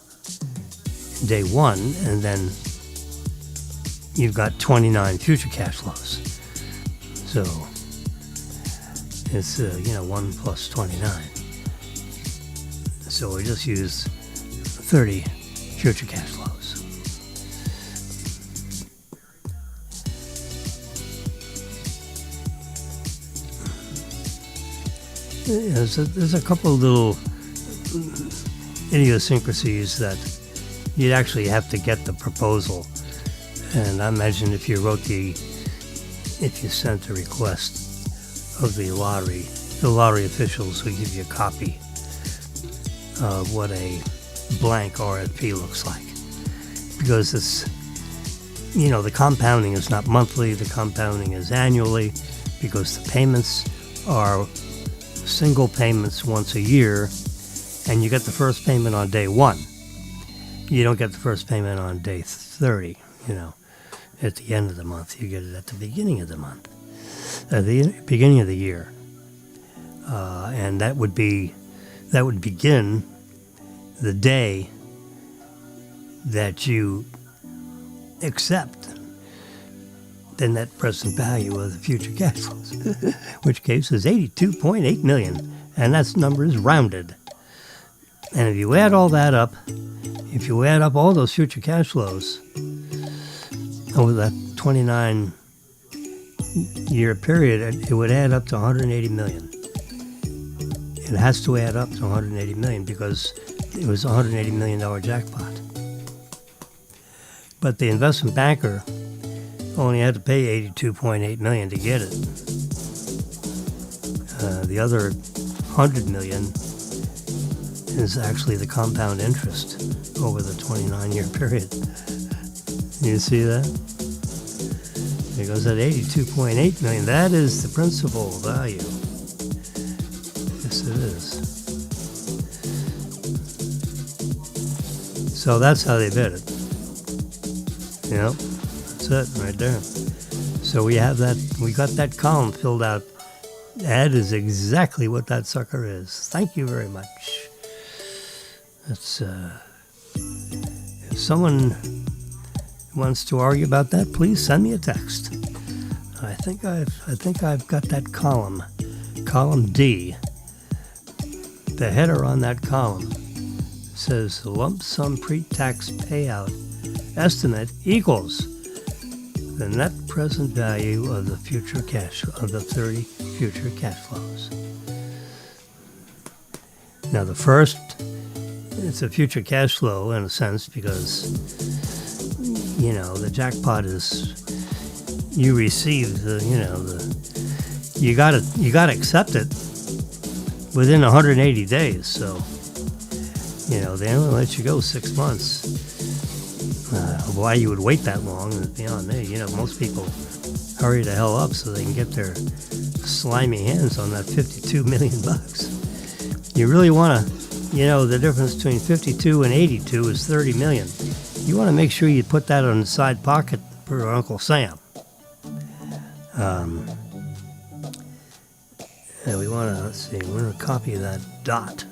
day one, and then you've got 29 future cash flows. So it's 1 plus 29. So we just use 30 future cash flows. There's a couple of little idiosyncrasies that you'd actually have to get the proposal. And I imagine if you sent a request of the lottery officials will give you a copy of what a blank RFP looks like. Because it's, the compounding is not monthly, the compounding is annually, because the payments are single payments once a year, and you get the first payment on day one. You don't get the first payment on day 30, at the end of the month. You get it at the beginning of the month, at the beginning of the year. And that would begin the day that you accept the net present value of the future cash flows, which case is $82.8 million, and that number is rounded. And if you add all that up, if you add up all those future cash flows over that 29-year period, it would add up to $180 million. It has to add up to $180 million because it was a $180 million jackpot. But the investment banker only had to pay $82.8 million to get it. The other $100 million is actually the compound interest over the 29-year period. You see that? It goes at $82.8 million. That is the principal value. Yes, it is. So that's how they bid it. Yep, that's it right there. So we have that. We got that column filled out. That is exactly what that sucker is. Thank you very much. That's if someone wants to argue about that, please send me a text. I think I've got that column D. The header on that column says lump sum pre-tax payout estimate equals the net present value of the future cash of the 30 future cash flows. Now the first, it's a future cash flow in a sense because the jackpot is you receive you gotta accept it within 180 days. So they only let you go 6 months. Why you would wait that long is beyond me. Most people hurry the hell up so they can get their slimy hands on that $52 million. You really want to, the difference between 52 and 82 is 30 million. You want to make sure you put that on the side pocket for Uncle Sam. And we want to, let's see, we're going to copy that dot.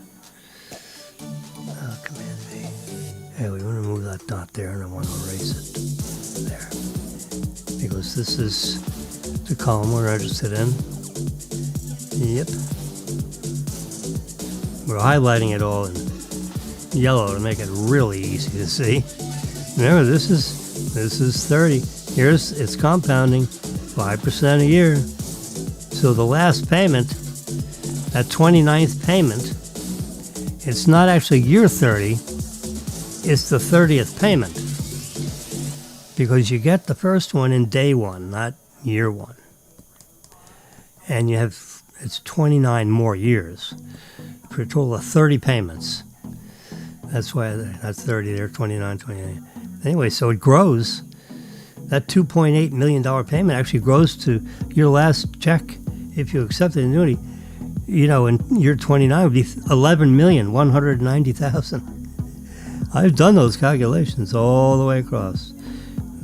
Command V. Hey, we want to move that dot there, and I want to erase it there. Because this is the column we're interested in. Yep. We're highlighting it all in yellow to make it really easy to see. Remember, this is 30. Here's it's compounding 5% a year. So the last payment, that 29th payment, it's not actually year 30, it's the 30th payment. Because you get the first one in day one, not year one. And you have, it's 29 more years for a total of 30 payments. That's why that's 30 there, 29, 28. Anyway, so it grows. That $2.8 million payment actually grows to your last check if you accept the annuity. In year 29 would be $11,190,000. I've done those calculations all the way across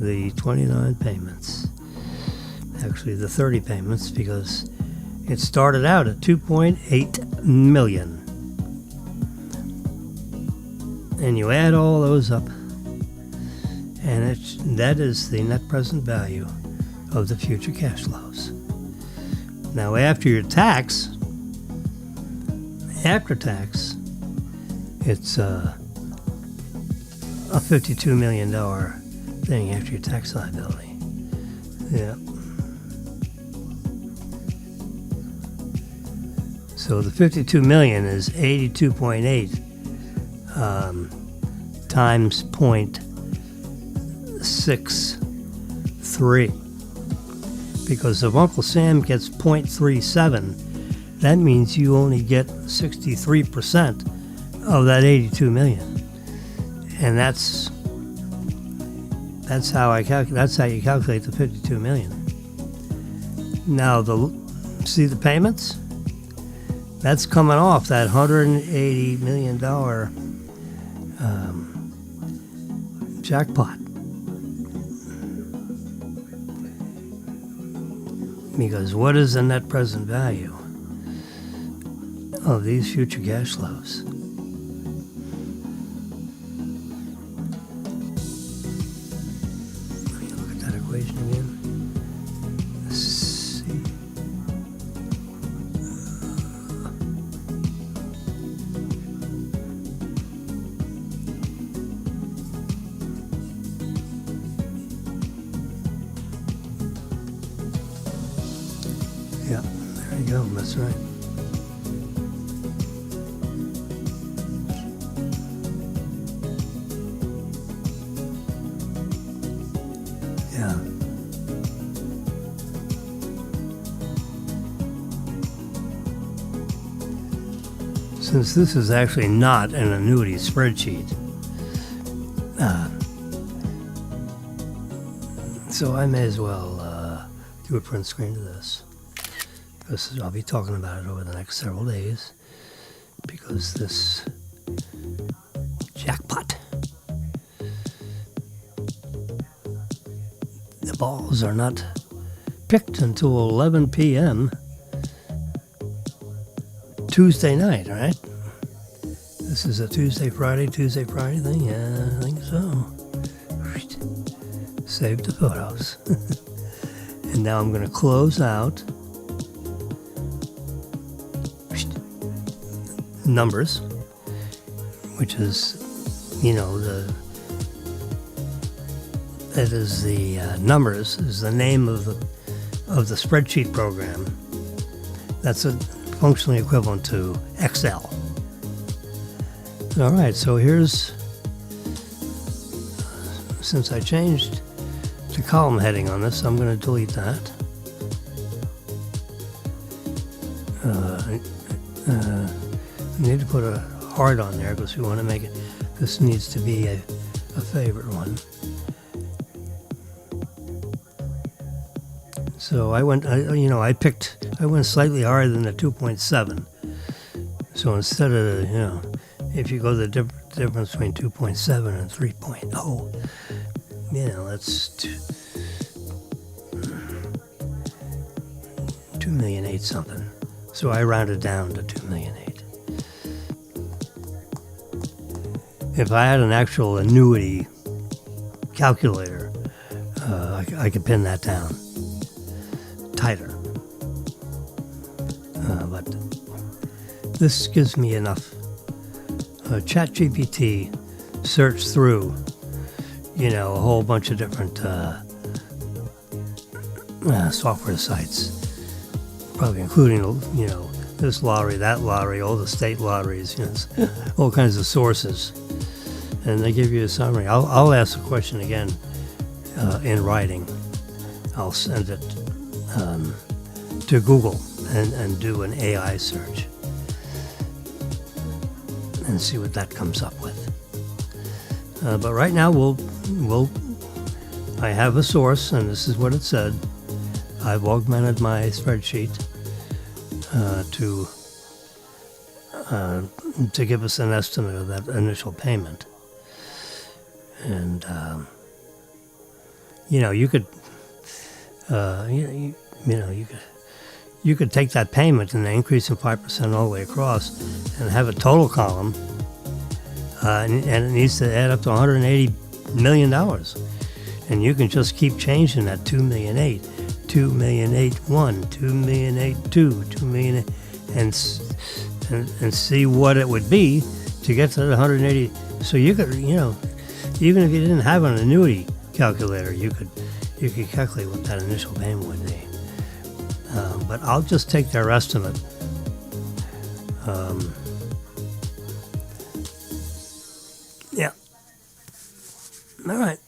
the 29 payments. Actually, the 30 payments, because it started out at $2.8 million. And you add all those up, and that is the net present value of the future cash flows. Now, after tax, it's a $52 million thing after your tax liability. Yeah. So the $52 million is 82.8 times 0.63. Because if Uncle Sam gets 0.37, that means you only get 63% of that 82 million. And that's how you calculate the 52 million. Now see the payments? That's coming off that $180 million jackpot. Because what is the net present value of these future cash flows? Let me look at that equation again. Let's see. Yeah, there you go. That's right. Yeah. since this is actually not an annuity spreadsheet, so I may as well do a print screen of this. Because I'll be talking about it over the next several days. Because this jackpot, the balls are not picked until 11 p.m. Tuesday night, right? This is a Tuesday, Friday thing? Yeah, I think so. Save the photos. And now I'm going to close out numbers, which is, numbers is the name of the spreadsheet program. That's functionally equivalent to Excel. All right, so here's, since I changed the column heading on this, I'm going to delete that. I need to put a heart on there because we want to make it, this needs to be a favorite one. So I went slightly higher than the 2.7. So instead of, if you go the difference between 2.7 and 3.0, that's 2,000,008 something. So I rounded down to 2,000,008. If I had an actual annuity calculator, I could pin that down tighter. But this gives me enough. ChatGPT searched through, a whole bunch of different software sites, probably including, this lottery, that lottery, all the state lotteries, all kinds of sources. And they give you a summary. I'll ask the question again in writing. I'll send it to Google and do an AI search and see what that comes up with. But right now I have a source, and this is what it said. I've augmented my spreadsheet to give us an estimate of that initial payment. And you could you could take that payment and increase it 5% all the way across and have a total column, and it needs to add up to $180 million. And you can just keep changing that 2,000,008, 2,000,008.1, 2,000,008.2, 2,000,008, and see what it would be to get to the 180. So you could, even if you didn't have an annuity calculator, you could calculate what that initial payment would be. But I'll just take their estimate. Yeah. All right.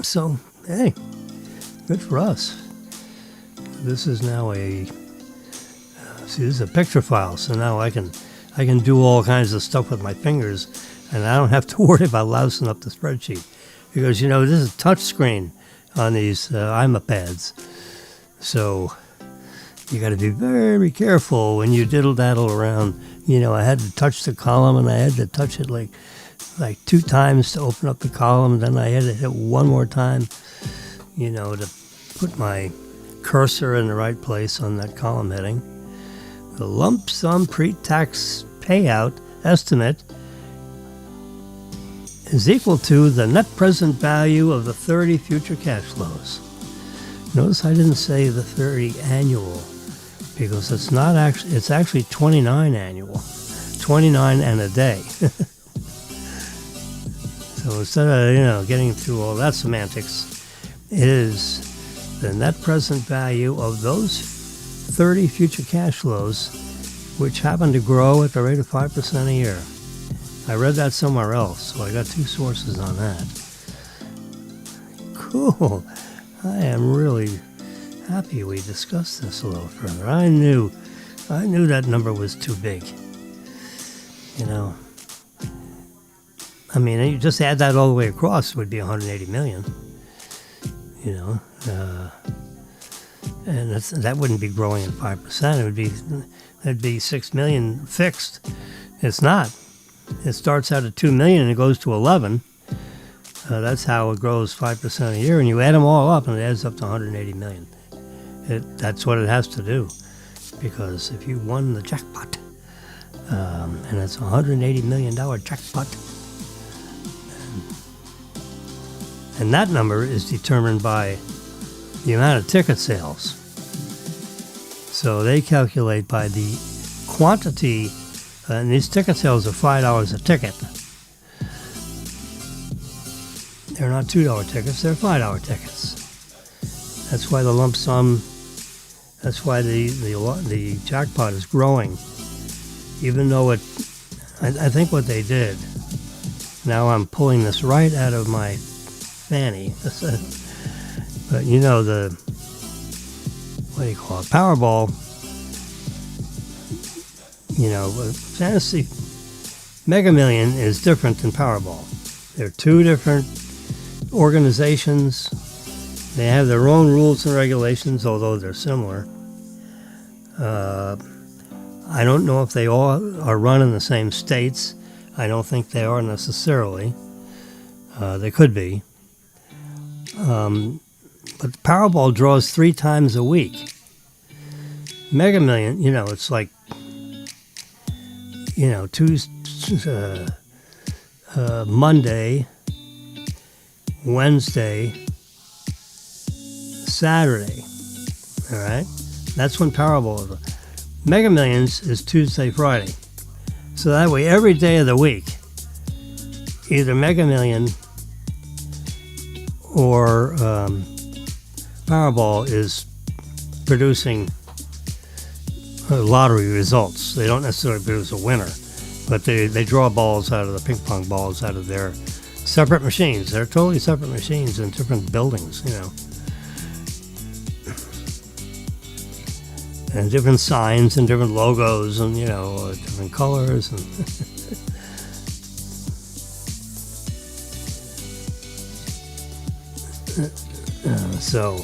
So, hey, good for us. This is now this is a picture file, so now I can do all kinds of stuff with my fingers, and I don't have to worry about lousing up the spreadsheet, because this is touch screen on these iPads, so you got to be very careful when you diddle-daddle around. I had to touch the column, and I had to touch it like 2 times to open up the column, and then I had to hit one more time, to put my cursor in the right place on that column heading. The lump sum pre-tax payout estimate is equal to the net present value of the 30 future cash flows. Notice I didn't say the 30 annual, because it's actually 29 annual, 29 and a day. So instead of, getting through all that semantics, it is the net present value of those 30 future cash flows, which happen to grow at the rate of 5% a year. I read that somewhere else, so I got 2 sources on that. Cool. I am really happy we discussed this a little further. I knew that number was too big. You know, I mean, you just add that all the way across, it would be 180 million. You know, and that wouldn't be growing at 5%. It'd be 6 million fixed. It's not. It starts out at 2 million and it goes to 11. That's how it grows 5% a year, and you add them all up, and it adds up to 180 million. That's what it has to do, because if you won the jackpot, and it's a $180 million jackpot, and that number is determined by the amount of ticket sales. So they calculate by the quantity, and these ticket sales are $5 a ticket. They're not $2 tickets, they're $5 tickets. That's why the lump sum, that's why the jackpot is growing. Even though I think what they did, now I'm pulling this right out of my fanny, but you know what do you call it, Powerball, you know, Fantasy Mega Million is different than Powerball. They're two different organizations. They have their own rules and regulations, although they're similar. I don't know if they all are run in the same states. I don't think they are necessarily. They could be. But Powerball draws 3 times a week. Mega Million, you know, it's like, you know, Monday, Wednesday, Saturday. All right? That's when Powerball is. Mega Millions is Tuesday, Friday. So that way, every day of the week, either Mega Million or Powerball is producing lottery results. They don't necessarily produce a winner, but they draw balls out of the ping pong balls out of their separate machines. They're totally separate machines in different buildings, you know. And different signs and different logos and, you know, different colors. And so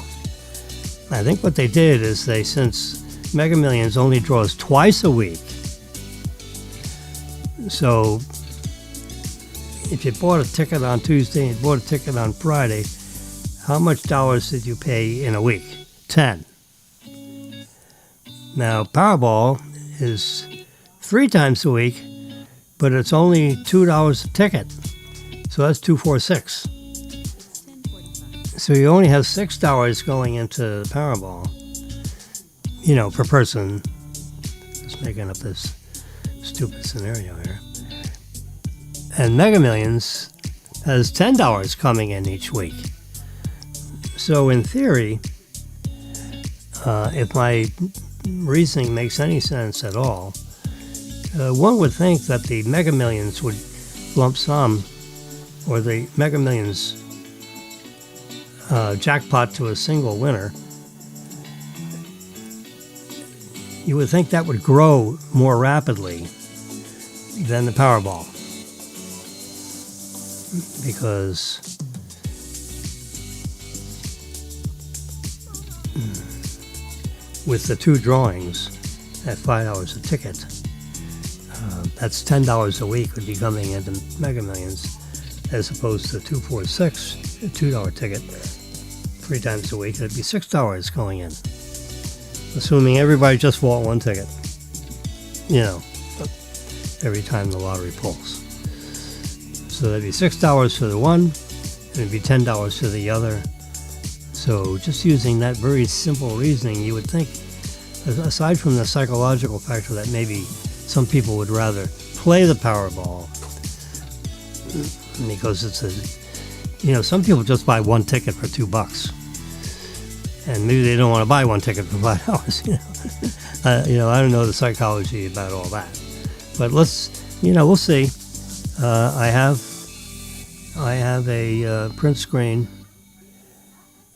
I think what they did is since Mega Millions only draws twice a week, so if you bought a ticket on Tuesday and you bought a ticket on Friday, how much dollars did you pay in a week? 10. Now, Powerball is 3 times a week, but it's only $2 a ticket. So that's 246. So you only have $6 going into Powerball, you know, per person. Just making up this stupid scenario here. And Mega Millions has $10 coming in each week. So in theory, if my reasoning makes any sense at all, one would think that the Mega Millions would lump sum, or the Mega Millions jackpot to a single winner. You would think that would grow more rapidly than the Powerball, because with the 2 drawings at $5 a ticket, that's $10 a week would be coming into Mega Millions, as opposed to 246, a $2 ticket, 3 times a week. It'd be $6 going in, assuming everybody just bought 1 ticket, you know, every time the lottery pulls. So that'd be $6 for the one, and it'd be $10 for the other. So just using that very simple reasoning, you would think, aside from the psychological factor that maybe some people would rather play the Powerball, because it's you know, some people just buy 1 ticket for $2, and maybe they don't want to buy 1 ticket for $5. You know, I don't know the psychology about all that, but let's, you know, we'll see. I have a print screen.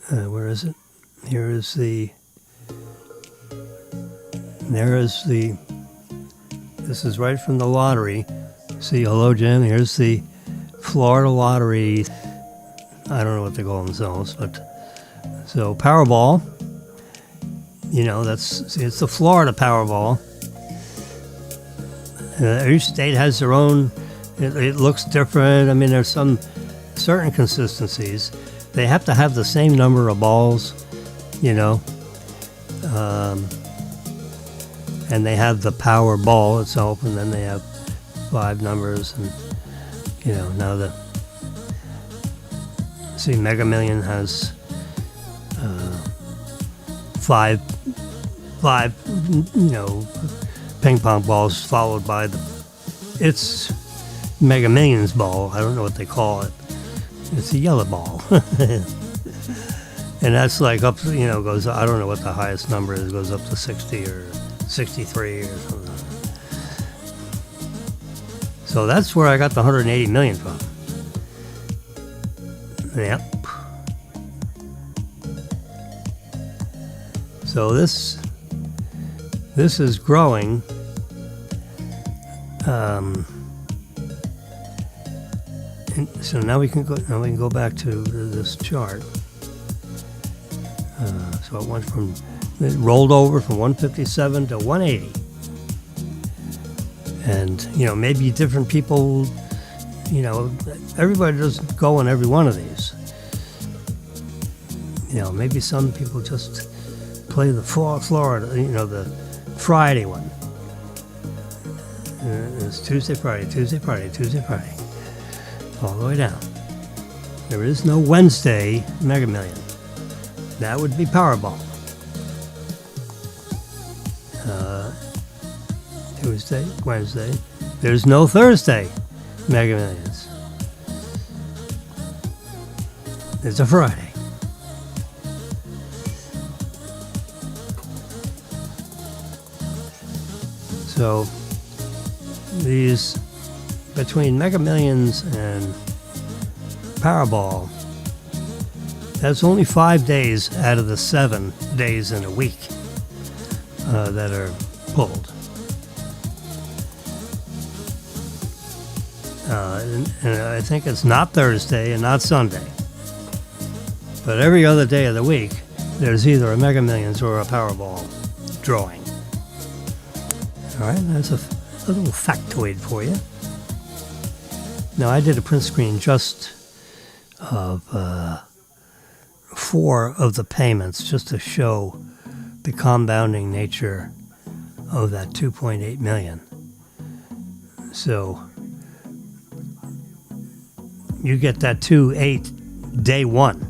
Where is it? There is the. This is right from the lottery. See, hello, Jim. Here's the Florida lottery. I don't know what they call themselves, but so Powerball. It's the Florida Powerball. Each state has their own. It looks different. I mean, there's some certain consistencies. They have to have the same number of balls, and they have the Powerball itself, and then they have 5 numbers, and now Mega Million has five ping pong balls, followed by it's Mega Millions ball. I don't know what they call it. It's a yellow ball. And that's like up, goes, I don't know what the highest number is, goes up to 60 or 63 or something. So that's where I got the 180 million from. Yep. So this is growing. So now we can go back to this chart. So it rolled over from 157 to 180. And, maybe different people, everybody doesn't go in every one of these. Maybe some people just play the Florida, the Friday one. It's Tuesday, Friday, Tuesday, Friday, Tuesday, Friday. All the way down. There is no Wednesday Mega Million. That would be Powerball. Tuesday, Wednesday. There's no Thursday Mega Millions. There's a Friday. So these between Mega Millions and Powerball, that's only 5 days out of the 7 days in a week that are pulled. And I think it's not Thursday and not Sunday. But every other day of the week, there's either a Mega Millions or a Powerball drawing. All right, that's a little factoid for you. Now, I did a print screen just of 4 of the payments, just to show the compounding nature of that 2.8 million. So you get that 2.8 day 1,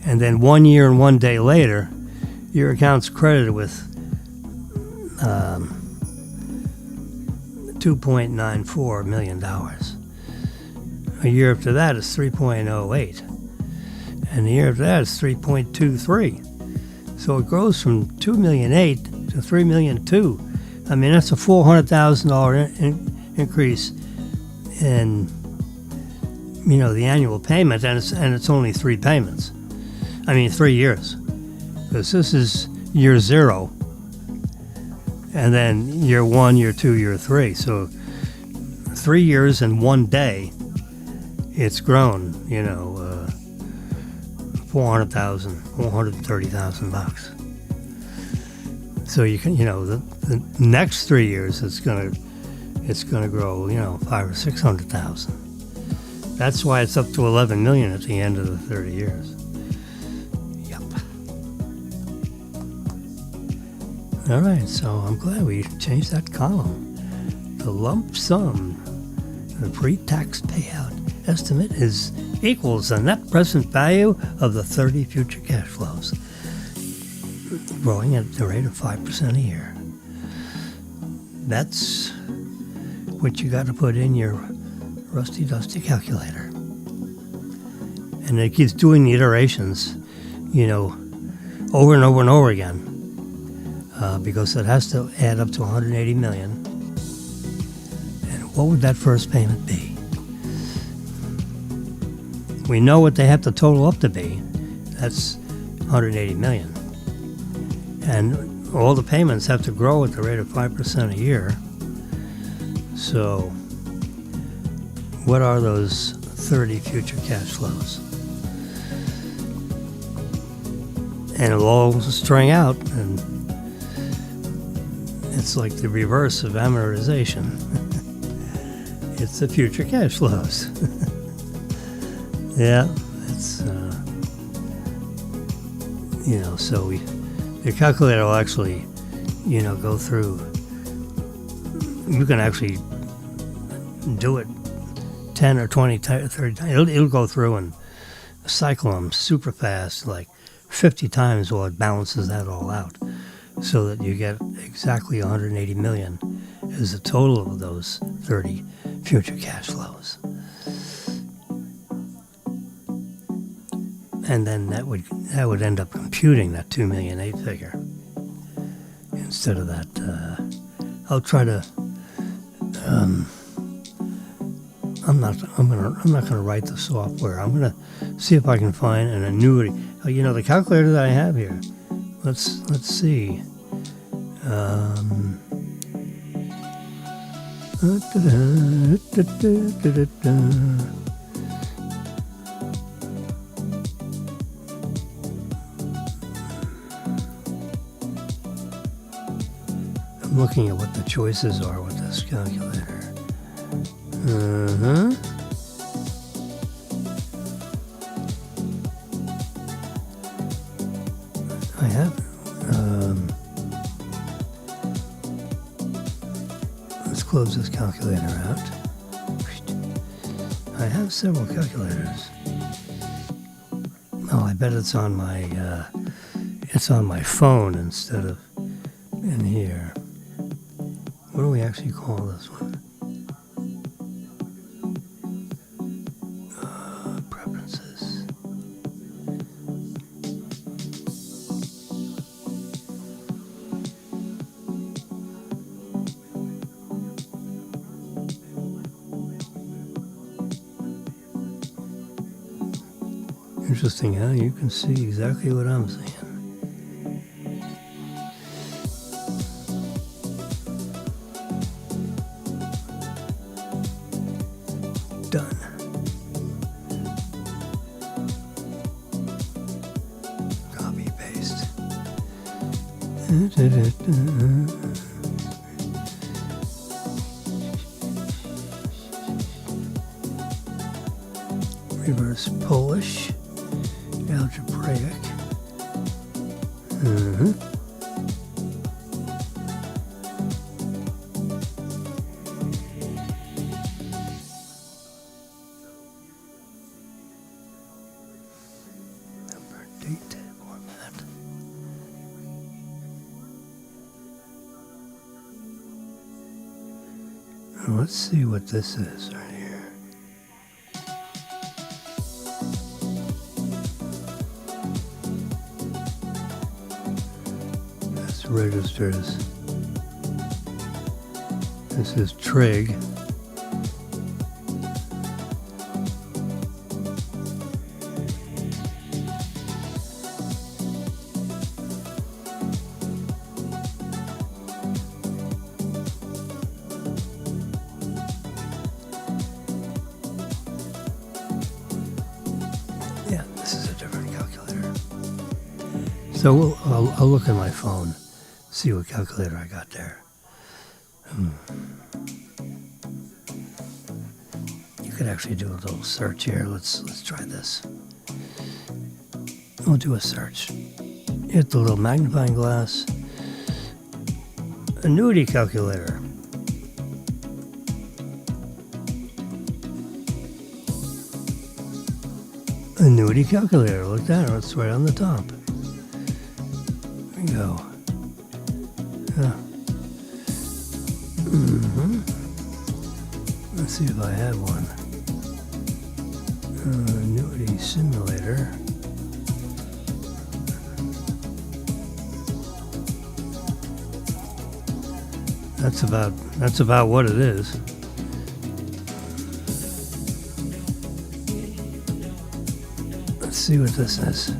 and then 1 year and 1 day later, your account's credited with $2.94 million. A year after that is 3.08, and the year after that is 3.23. So it grows from 2.8 million to 3.2 million. I mean, that's a $400,000 increase in the annual payment, and it's only 3 payments. 3 years, because this is year 0. And then year 1, year 2, year 3. So 3 years and 1 day, it's grown, $430,000 So you can, the next 3 years, it's gonna grow, 500,000 or 600,000. That's why it's up to 11 million at the end of the 30 years. All right, so I'm glad we changed that column. The lump sum, the pre-tax payout estimate equals the net present value of the 30 future cash flows, growing at the rate of 5% a year. That's what you got to put in your rusty dusty calculator. And it keeps doing the iterations, over and over and over again. Because it has to add up to 180 million. And what would that first payment be? We know what they have to total up to be. That's 180 million. And all the payments have to grow at the rate of 5% a year. So, what are those 30 future cash flows? And it'll all string out, and it's like the reverse of amortization. It's the future cash flows. Yeah, it's, so your calculator will actually, go through. You can actually do it 10 or 20, 30 times. It'll go through and cycle them super fast, like 50 times while it balances that all out, so that you get exactly 180 million is the total of those 30 future cash flows. And then that would end up computing that 2,000,008 figure instead of that. I'll try to. I'm not gonna write the software. I'm gonna see if I can find an annuity. The calculator that I have here. Let's see. I'm looking at what the choices are with this calculator. I have. Let's close this calculator out. I have several calculators. Oh, I bet it's on my phone instead of in here. What do we actually call this one? Preferences. Interesting how you can see exactly what I'm seeing. Done. Copy, paste. Reverse Polish. Algebraic. Number, date, format. Now let's see what this is right here. Registers. This is trig. Yeah, this is a different calculator. So I'll look at my phone. See what calculator I got there. You could actually do a little search here. Let's try this. We'll do a search. Hit the little magnifying glass. Annuity calculator. Annuity calculator. Look there. It's right on the top. There we go. Let's see if I have one. Annuity simulator. That's about what it is. Let's see what this is.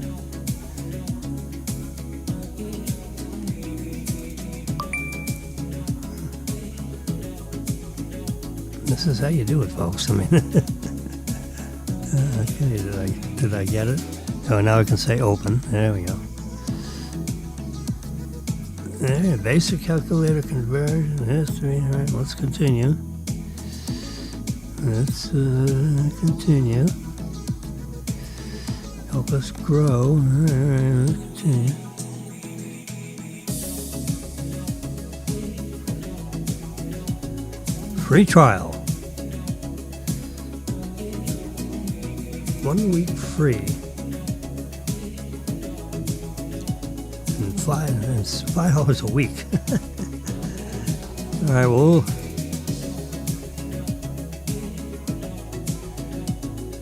This is how you do it, folks. I mean, okay, did I get it? Oh, now I can say open. There we go. There, basic calculator conversion history. All right, let's continue. Let's continue. Help us grow. All right, let's continue. Free trial. 1 week free. And it's $5 a week. All right, well,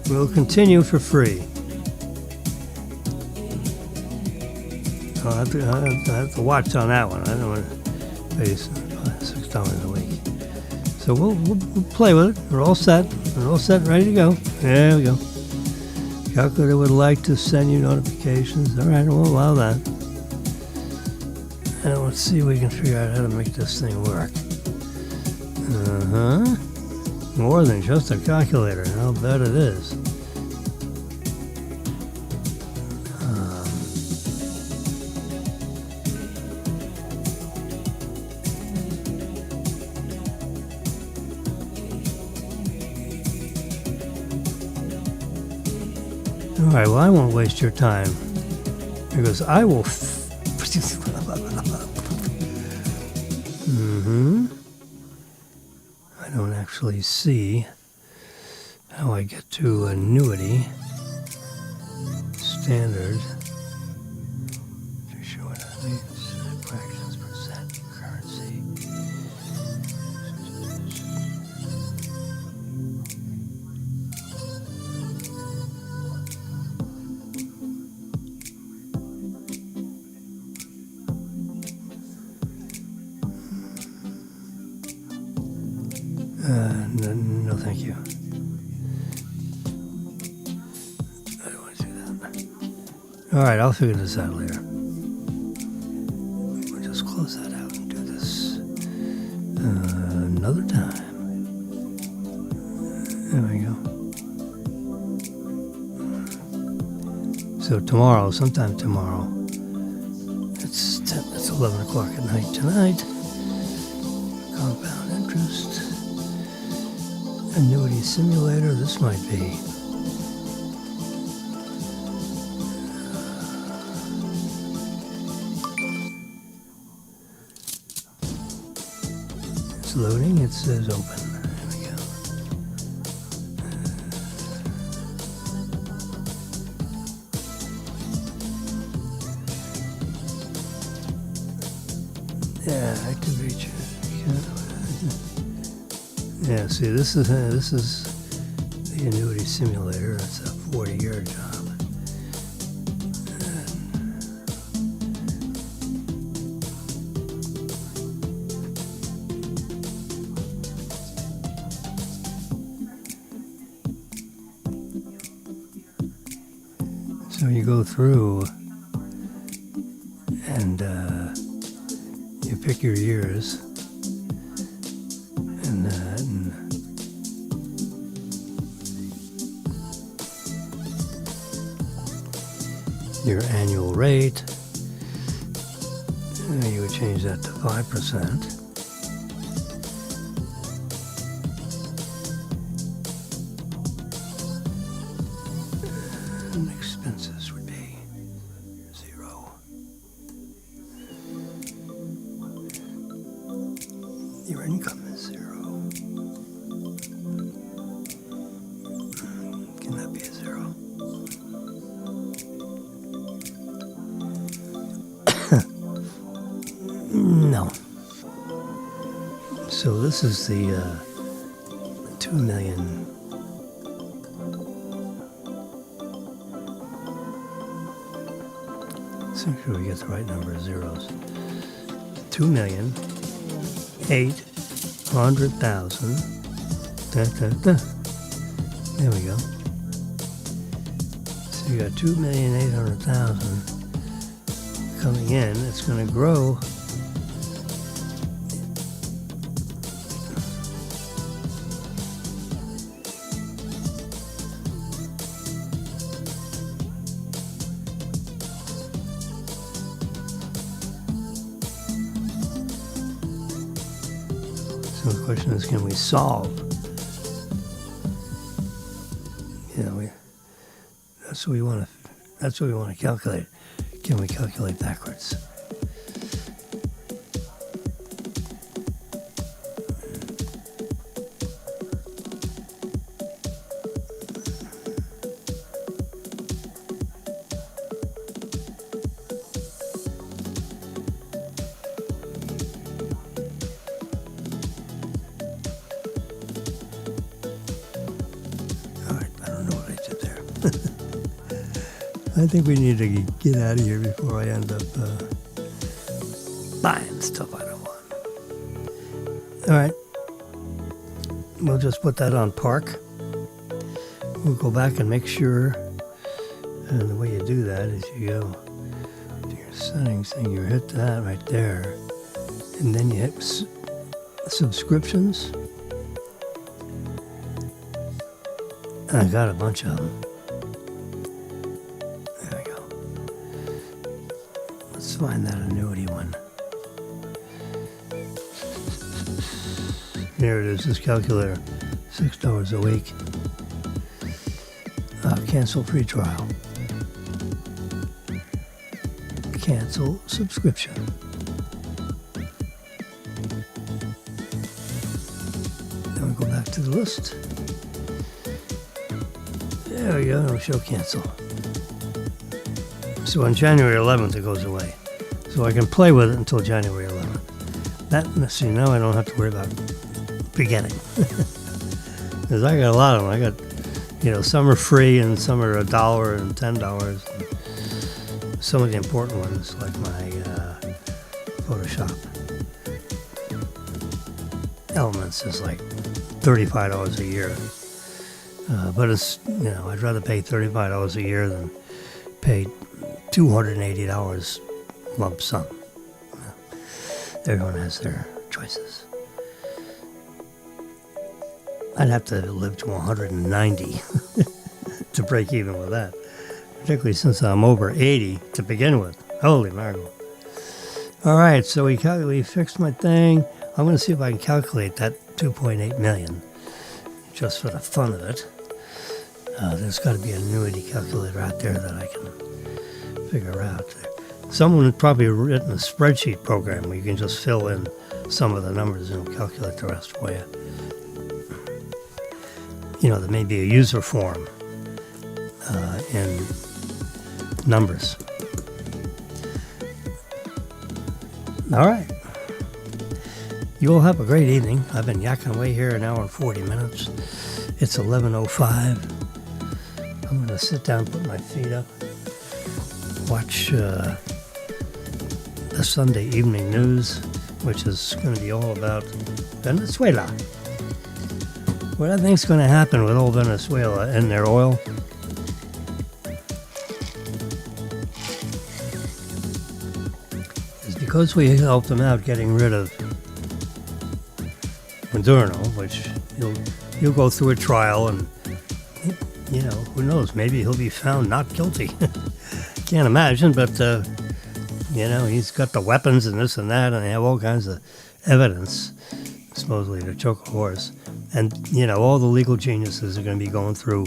we'll continue for free. I have to watch on that one. I don't want to pay $6 a week. So we'll play with it. We're all set. We're all set and ready to go. There we go. Calculator would like to send you notifications. All right, we'll allow that. And let's see if we can figure out how to make this thing work. More than just a calculator. I'll bet it is. All right, well, I won't waste your time because I will. I don't actually see how I get to annuity standard. To show it on the fractions percent currency. No, thank you. I don't want to do that. All right, I'll figure this out later. We'll just close that out and do this another time. There we go. So tomorrow, sometime tomorrow, it's 11 o'clock at night tonight. Compound interest. Annuity simulator, this might be. It's loading, it says open. There we go. Yeah, active reach. Yeah, see, this is the annuity simulator. It's a 40-year job. So you go through and you pick your years. Your annual rate, you would change that to 5%. And expenses would be 0. Your income is 0. Can that be a 0? No. So this is the 2 million. So make sure we get the right number of zeros. 2,800,000. There we go. So you got 2,800,000 coming in. It's going to grow. So the question is, can we solve? That's what we want to. That's what we want to calculate. Can we calculate backwards? I think we need to get out of here before I end up buying stuff I don't want. All right. We'll just put that on park. We'll go back and make sure. And the way you do that is you go to your settings and you hit that right there. And then you hit subscriptions. I got a bunch of them. Find that annuity one. Here it is, this calculator. $6 a week. Cancel free trial. Cancel subscription. Then we go back to the list. There we go, show cancel. So on January 11th it goes away. So I can play with it until January 11th. See, now I don't have to worry about beginning. Because I got a lot of them. I got, some are free and some are $1 and $10. And some of the important ones, like my Photoshop Elements, is like $35 a year. But it's, I'd rather pay $35 a year than pay $280 lump sum. Everyone has their choices. I'd have to live to 190 to break even with that, particularly since I'm over 80 to begin with. Holy mackerel. All right, so we fixed my thing. I'm going to see if I can calculate that 2.8 million just for the fun of it. There's got to be an annuity calculator out there that I can figure out. Someone had probably written a spreadsheet program where you can just fill in some of the numbers and it'll calculate the rest for you. There may be a user form in numbers. All right. You all have a great evening. I've been yakking away here an hour and 40 minutes. It's 11:05. I'm going to sit down, put my feet up, watch the Sunday evening news, which is going to be all about Venezuela. What I think is going to happen with old Venezuela and their oil is because we helped them out getting rid of Maduro, which he'll go through a trial and, who knows, maybe he'll be found not guilty. Can't imagine, but, he's got the weapons and this and that, and they have all kinds of evidence, supposedly, to choke a horse. And, all the legal geniuses are going to be going through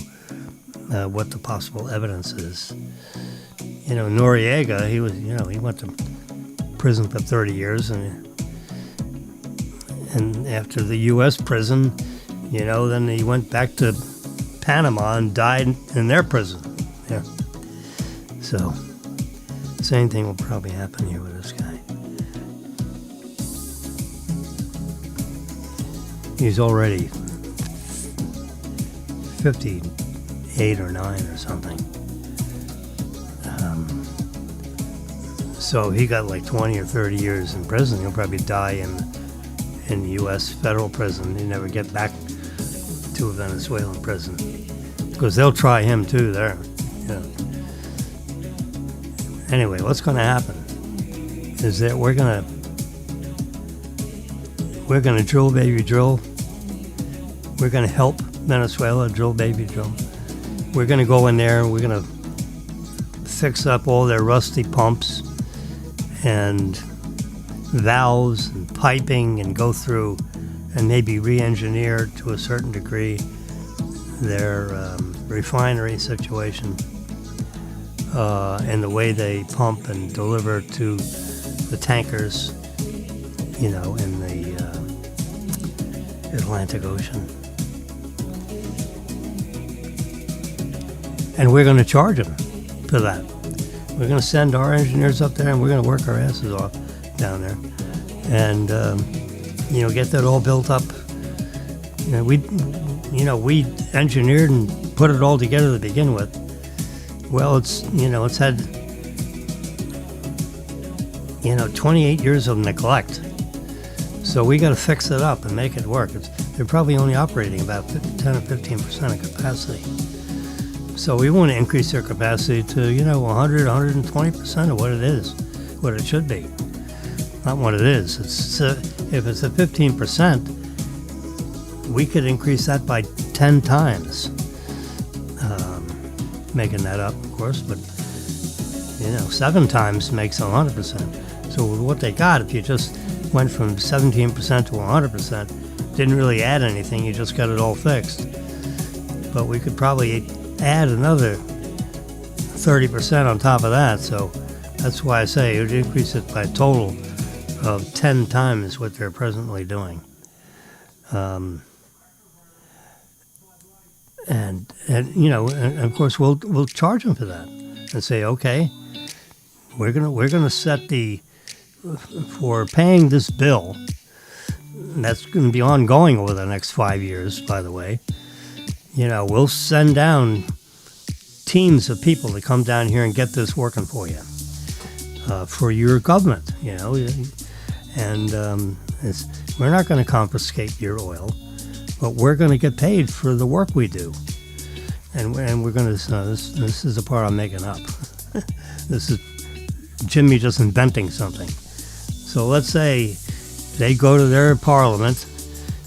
what the possible evidence is. Noriega, he went to prison for 30 years, and after the U.S. prison, then he went back to Panama and died in their prison. Yeah. So, same thing will probably happen here with this guy. He's already 58 or 9 or something. So he got like 20 or 30 years in prison. He'll probably die in the U.S. federal prison. He never get back to a Venezuelan prison because they'll try him too there. Yeah. Anyway, what's going to happen is that we're going to drill, baby, drill. We're going to help Venezuela drill, baby, drill. We're going to go in there and we're going to fix up all their rusty pumps and valves and piping and go through and maybe re-engineer to a certain degree their refinery situation and the way they pump and deliver to the tankers, in the Atlantic Ocean. And we're going to charge them for that. We're going to send our engineers up there, and we're going to work our asses off down there, and get that all built up. We engineered and put it all together to begin with. Well, it's had 28 years of neglect. So we got to fix it up and make it work. They're probably only operating about 10 or 15% of capacity. So we want to increase their capacity to 100, 120% of what it is, what it should be. Not what it is. If it's at 15%, we could increase that by 10 times. Making that up, of course, but 7 times makes 100%. So with what they got, if you just went from 17% to 100%, didn't really add anything, you just got it all fixed. But we could probably add another 30% on top of that, so that's why I say it would increase it by a total of 10 times what they're presently doing. And of course we'll charge them for that and say, okay, we're gonna set for paying this bill. And that's going to be ongoing over the next 5 years, by the way. We'll send down teams of people to come down here and get this working for you, for your government. And we're not going to confiscate your oil, but we're going to get paid for the work we do. And we're going to, this is the part I'm making up. This is Jimmy just inventing something. So let's say they go to their parliament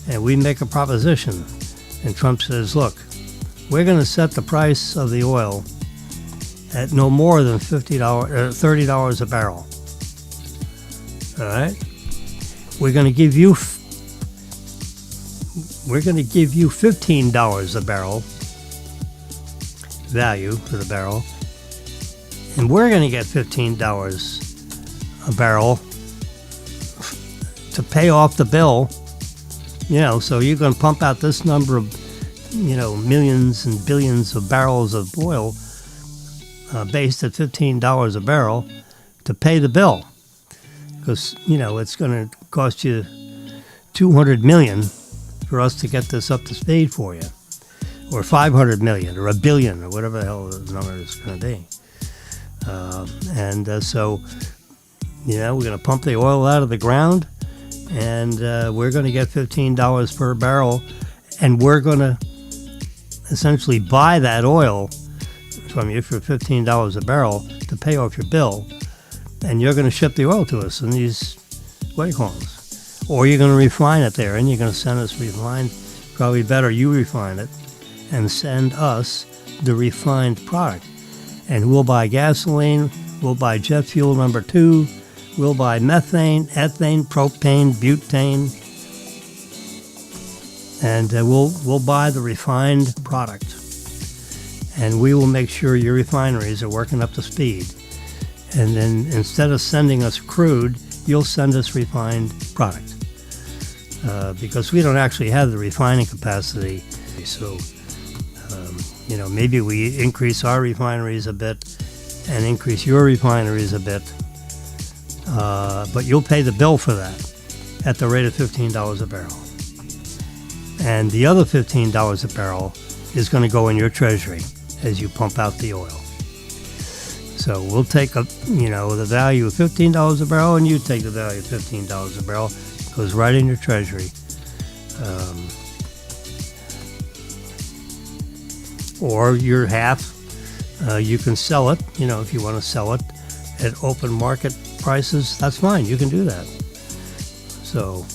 and we make a proposition. And Trump says, look, we're going to set the price of the oil at no more than $30 a barrel. All right? We're going to give you $15 a barrel value for the barrel, and we're going to get $15 a barrel to pay off the bill. So you're going to pump out this number of millions and billions of barrels of oil based at $15 a barrel to pay the bill, because it's going to cost you $200 million for us to get this up to speed for you, or $500 million, or $1 billion, or whatever the hell the number is going to be. So we're going to pump the oil out of the ground, and we're going to get $15 per barrel, and we're going to essentially buy that oil from you for $15 a barrel to pay off your bill, and you're going to ship the oil to us in these waycombs. Or you're going to refine it there, and you're going to send us refined. Probably better you refine it and send us the refined product. And we'll buy gasoline, we'll buy jet fuel number 2, we'll buy methane, ethane, propane, butane, and we'll buy the refined product. And we will make sure your refineries are working up to speed. And then instead of sending us crude, you'll send us refined product. Because we don't actually have the refining capacity. So, maybe we increase our refineries a bit and increase your refineries a bit. But you'll pay the bill for that at the rate of $15 a barrel. And the other $15 a barrel is going to go in your treasury as you pump out the oil. So we'll take the value of $15 a barrel, and you take the value of $15 a barrel. It goes right in your treasury. Or your half, you can sell it. If you want to sell it at open market prices, that's fine. You can do that. So,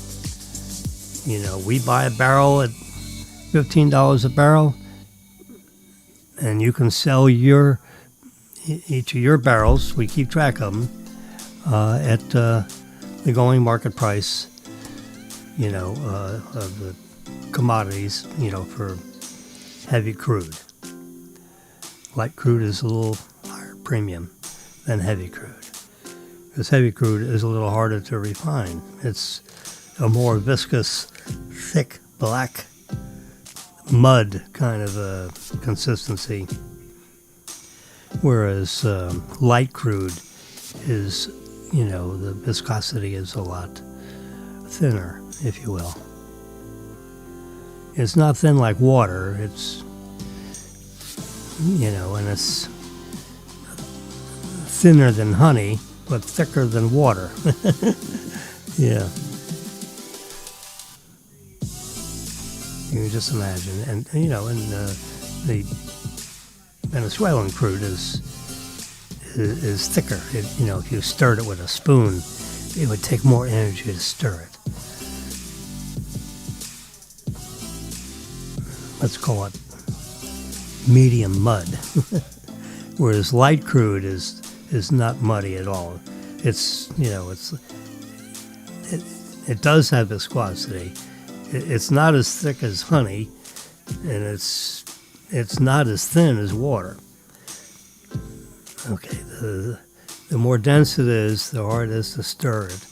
we buy a barrel at $15 a barrel, and you can sell each of your barrels, we keep track of them, at the going market price of the commodities, for heavy crude. Light crude is a little higher premium than heavy crude. Because heavy crude is a little harder to refine. It's a more viscous, thick, black mud kind of a consistency. Whereas light crude is, the viscosity is a lot thinner, if you will. It's not thin like water. It's, and it's thinner than honey, but thicker than water. Yeah. You can just imagine. And the Venezuelan crude is thicker. If you stirred it with a spoon, it would take more energy to stir it. Let's call it medium mud. Whereas light crude is not muddy at all. It does have viscosity. It's not as thick as honey, and it's not as thin as water. Okay, the more dense it is, the harder it is to stir it.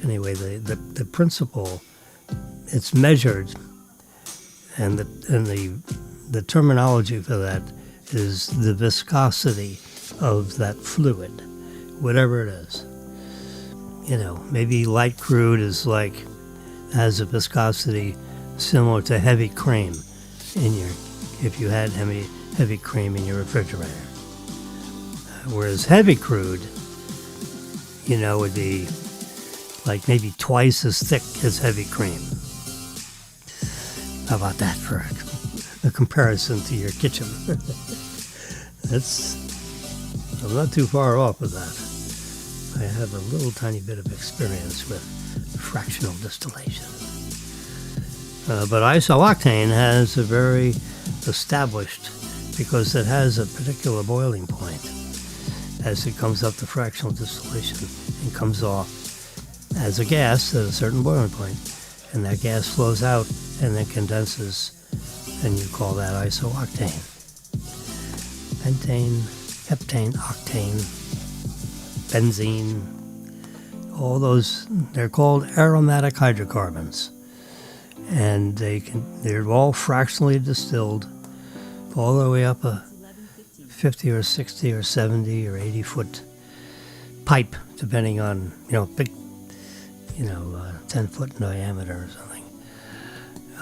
Anyway, the principle, it's measured, and the terminology for that is the viscosity of that fluid, whatever it is. Maybe light crude has a viscosity similar to heavy cream if you had heavy cream in your refrigerator. Whereas heavy crude, would be like maybe twice as thick as heavy cream. How about that for a comparison to your kitchen? I'm not too far off with that. I have a little tiny bit of experience with fractional distillation. But isooctane has a very established, because it has a particular boiling point as it comes up to fractional distillation and comes off as a gas at a certain boiling point. And that gas flows out and then condenses, and you call that isooctane. Pentane, heptane, octane, benzene, all those, they're called aromatic hydrocarbons. And they're all fractionally distilled all the way up a 50 or 60 or 70 or 80 foot pipe, depending on, big, 10 foot diameter or something.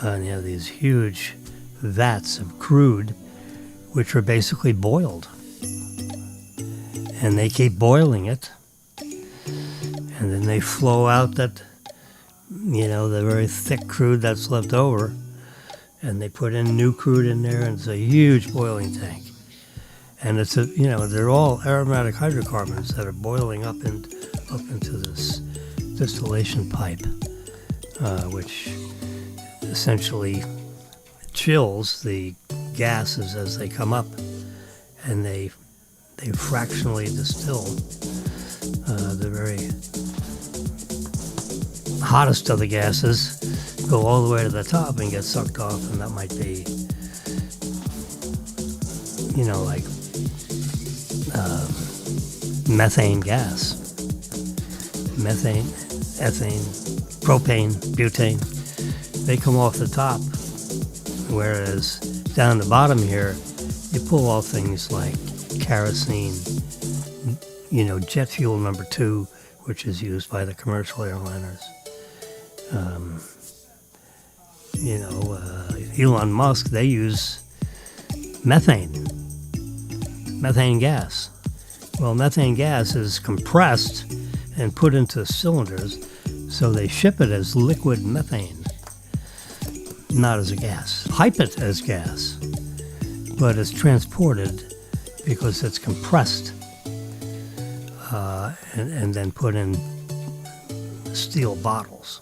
And you have these huge vats of crude, which are basically boiled. And they keep boiling it. And then they flow out that, the very thick crude that's left over. And they put in new crude in there, and it's a huge boiling tank. And it's they're all aromatic hydrocarbons that are boiling up into this distillation pipe, which essentially chills the gases as they come up, and they fractionally distill the very hottest of the gases, go all the way to the top and get sucked off, and that might be, like methane gas, methane, ethane, propane, butane. They come off the top, whereas down the bottom here, you pull off things like kerosene, jet fuel number 2, which is used by the commercial airliners. Elon Musk, they use methane gas. Well, methane gas is compressed and put into cylinders, so they ship it as liquid methane, not as a gas. Pipe it as gas, but it's transported because it's compressed and then put in steel bottles,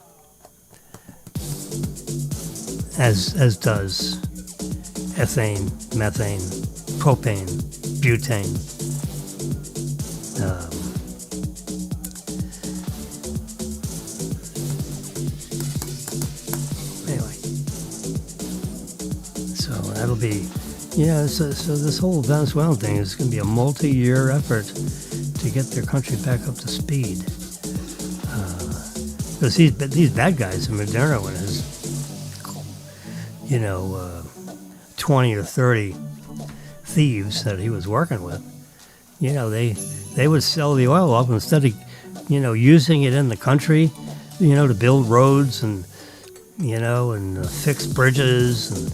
as does ethane, methane, propane, butane. that'll be, so this whole Venezuelan thing is going to be a multi-year effort to get their country back up to speed. Because these bad guys in Moderno and his, 20 or 30 thieves that he was working with, they would sell the oil off instead of, using it in the country, to build roads and fix bridges and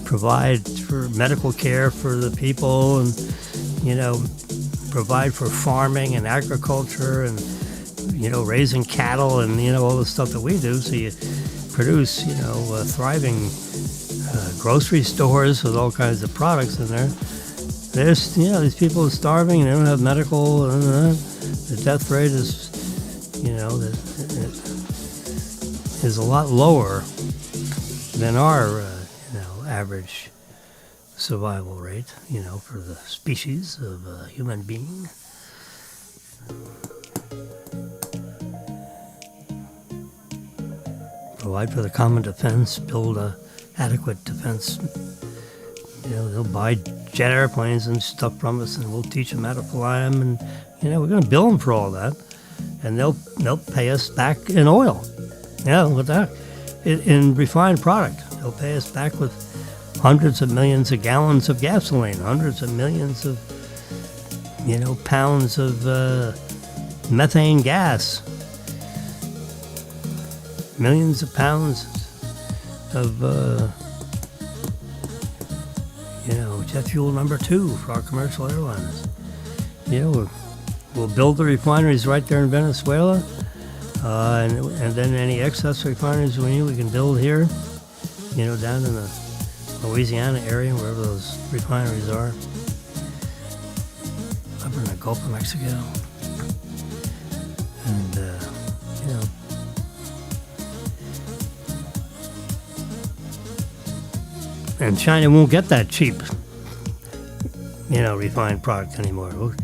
provide for medical care for the people and, provide for farming and agriculture and, raising cattle and, all the stuff that we do. So you produce, thriving grocery stores with all kinds of products in there. There's, these people are starving and they don't have medical. The death rate is, is a lot lower than our, average survival rate, for the species of a human being. Provide for the common defense, build a adequate defense. They'll buy jet airplanes and stuff from us, and we'll teach them how to fly them, and we're going to bill them for all that, and they'll pay us back in oil. With that, in refined product, they'll pay us back with hundreds of millions of gallons of gasoline, hundreds of millions of pounds of methane gas, millions of pounds of jet fuel number 2 for our commercial airliners. We'll build the refineries right there in Venezuela, and then any excess refineries we can build here, down in the Louisiana area, wherever those refineries are, up in the Gulf of Mexico, and and China won't get that cheap, refined product anymore.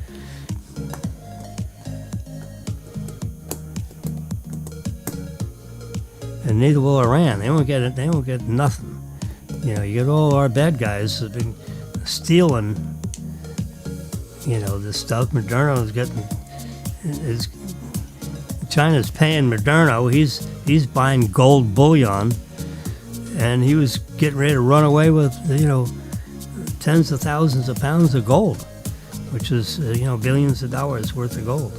And neither will Iran. They won't get it. They won't get nothing. You get all our bad guys have been stealing, this stuff. Moderno is China's paying Moderno. He's buying gold bullion, and he was getting ready to run away with, tens of thousands of pounds of gold, which is, billions of dollars worth of gold.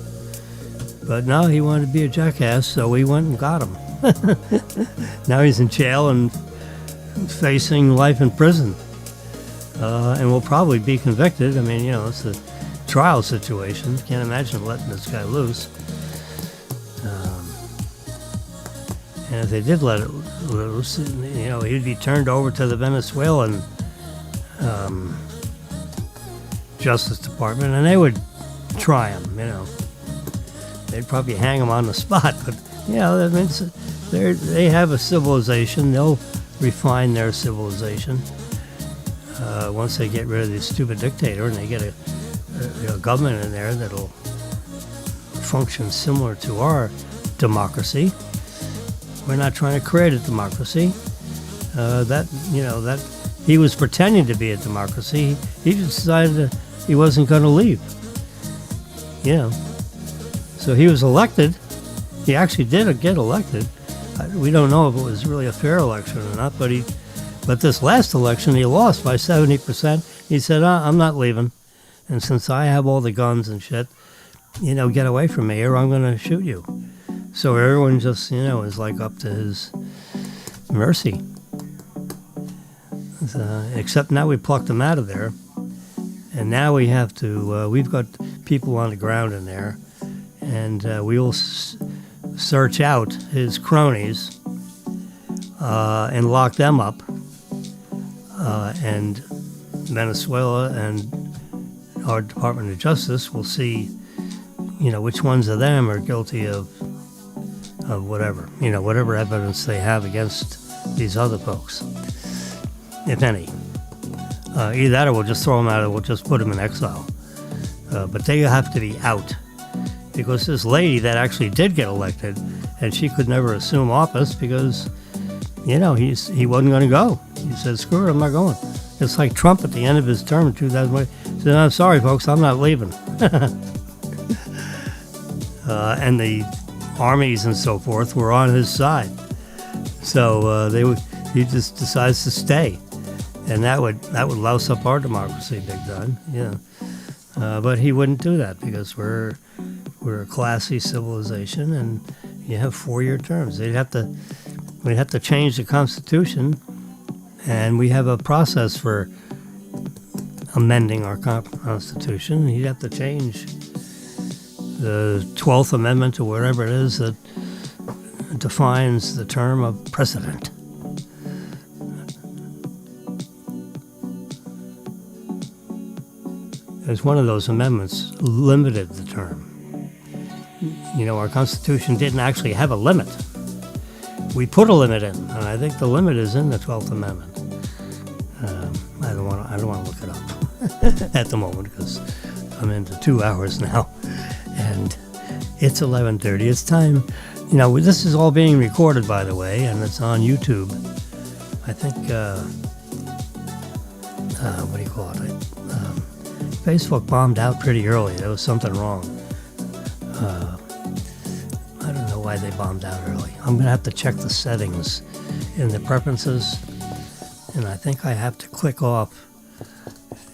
But no, he wanted to be a jackass, so we went and got him. Now he's in jail and facing life in prison, and will probably be convicted. I mean, it's a trial situation. Can't imagine letting this guy loose. And if they did let it loose, he'd be turned over to the Venezuelan Justice Department, and they would try him. They'd probably hang him on the spot. But that means they have a civilization. They'll refine their civilization once they get rid of this stupid dictator and they get a government in there that'll function similar to our democracy. We're not trying to create a democracy. That he was pretending to be a democracy. He just decided that he wasn't going to leave. So he was elected. He actually did get elected. We don't know if it was really a fair election or not, but this last election he lost by 70%. He said, I'm not leaving. And since I have all the guns and shit, get away from me or I'm going to shoot you. So everyone just, is like up to his mercy. Except now we plucked him out of there. And now we have to, we've got people on the ground in there. And we will search out his cronies and lock them up. And Venezuela and our Department of Justice will see, which ones of them are guilty of whatever, whatever evidence they have against these other folks, if any. Either that or we'll just throw them out or we'll just put them in exile. But they have to be out. Because this lady that actually did get elected, and she could never assume office because, he wasn't going to go. He said, screw it, I'm not going. It's like Trump at the end of his term in 2020 said, "I'm sorry, folks, I'm not leaving." And the armies and so forth were on his side. So he just decides to stay, and that would louse up our democracy big time. Yeah, but he wouldn't do that because we're a classy civilization, and you have 4-year terms. We'd have to change the Constitution, and we have a process for amending our Constitution. He'd have to change the 12th Amendment or whatever it is that defines the term of president. As one of those amendments limited the term. You know, our Constitution didn't actually have a limit. We put a limit in, and I think the limit is in the 12th Amendment. I don't want to look it up at the moment because I'm into 2 hours now, and it's 11:30. It's time. You know, this is all being recorded, by the way, and it's on YouTube. I think, what do you call it? Facebook bombed out pretty early. There was something wrong. I don't know why they bombed out early. I'm going to have to check the settings in the preferences, and I think I have to click off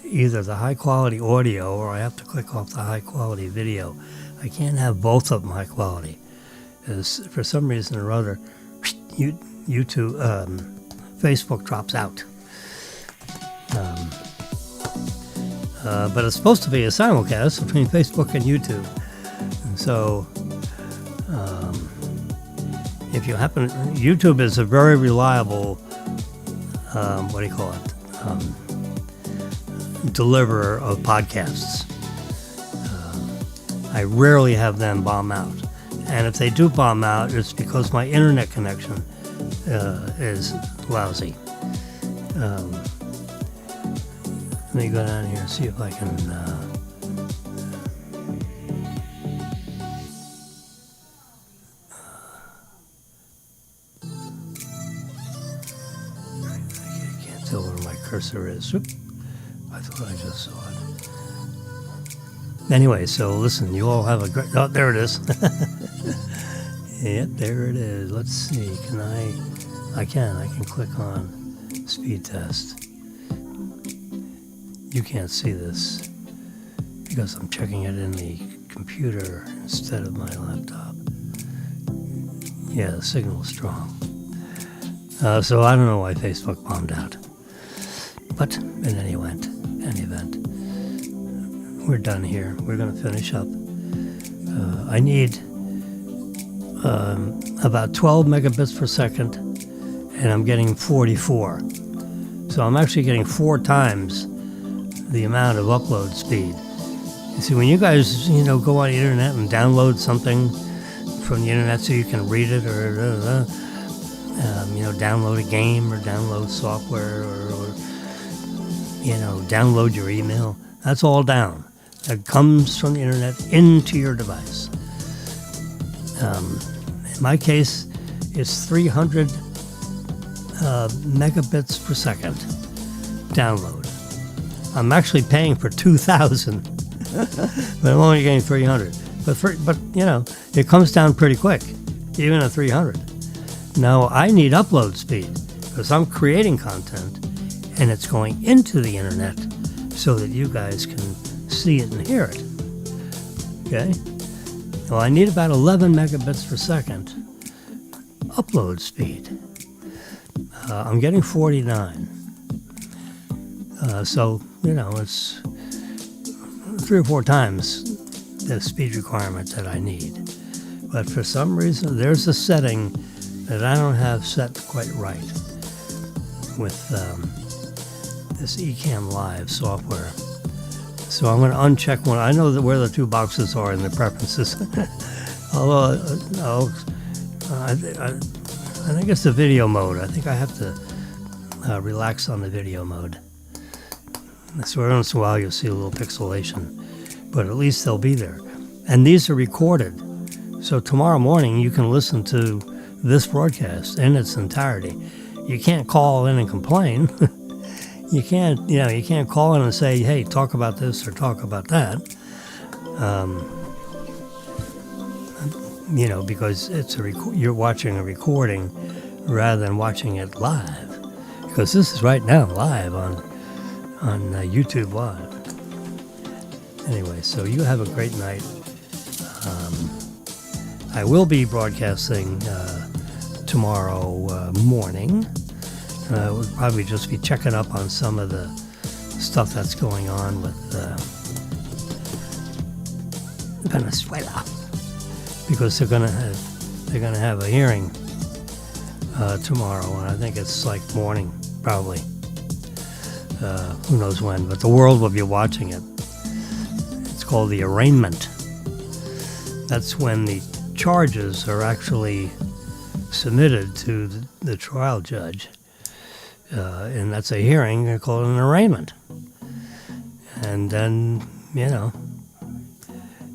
either the high-quality audio or I have to click off the high-quality video. I can't have both of them high quality. For some reason or other, YouTube, Facebook drops out. But it's supposed to be a simulcast between Facebook and YouTube. And so, if you happen, YouTube is a very reliable, deliverer of podcasts. I rarely have them bomb out. And if they do bomb out, it's because my internet connection is lousy. Let me go down here and see if I can... I can't tell where my cursor is. Oop. I thought I just saw it. Anyway, so listen, you all have a great... Oh, there it is. Yep, there it is. Let's see. Can I can click on speed test. You can't see this because I'm checking it in the computer instead of my laptop. Yeah, the signal's strong. So I don't know why Facebook bombed out. But in any event, we're done here. We're going to finish up. I need about 12 megabits per second, and I'm getting 44. So I'm actually getting 4 times the amount of upload speed. You see, when you guys, go on the internet and download something from the internet so you can read it or, download a game or download software or download your email, that's all down. It comes from the internet into your device. In my case, it's 300 megabits per second download. I'm actually paying for 2,000, but I'm only getting 300. But it comes down pretty quick, even at 300. Now I need upload speed because I'm creating content, and it's going into the internet so that you guys can see it and hear it. Okay? Well, I need about 11 megabits per second upload speed. I'm getting 49. So, it's 3 or 4 times the speed requirement that I need. But for some reason, there's a setting that I don't have set quite right with this Ecamm Live software. So I'm going to uncheck one. I know where the 2 boxes are in the preferences. Although, I think it's the video mode. I think I have to relax on the video mode. So every once in a while you'll see a little pixelation, but at least they'll be there. And these are recorded. So tomorrow morning you can listen to this broadcast in its entirety. You can't call in and complain. you can't call in and say, hey, talk about this or talk about that. Because you're watching a recording rather than watching it live. Because this is right now live on YouTube Live. Anyway, so you have a great night. I will be broadcasting tomorrow morning. We'll probably just be checking up on some of the stuff that's going on with Venezuela, because they're gonna have a hearing tomorrow, and I think it's like morning, probably. Who knows when? But the world will be watching it. It's called the arraignment. That's when the charges are actually submitted to the trial judge. And that's a hearing. They call it an arraignment. And then,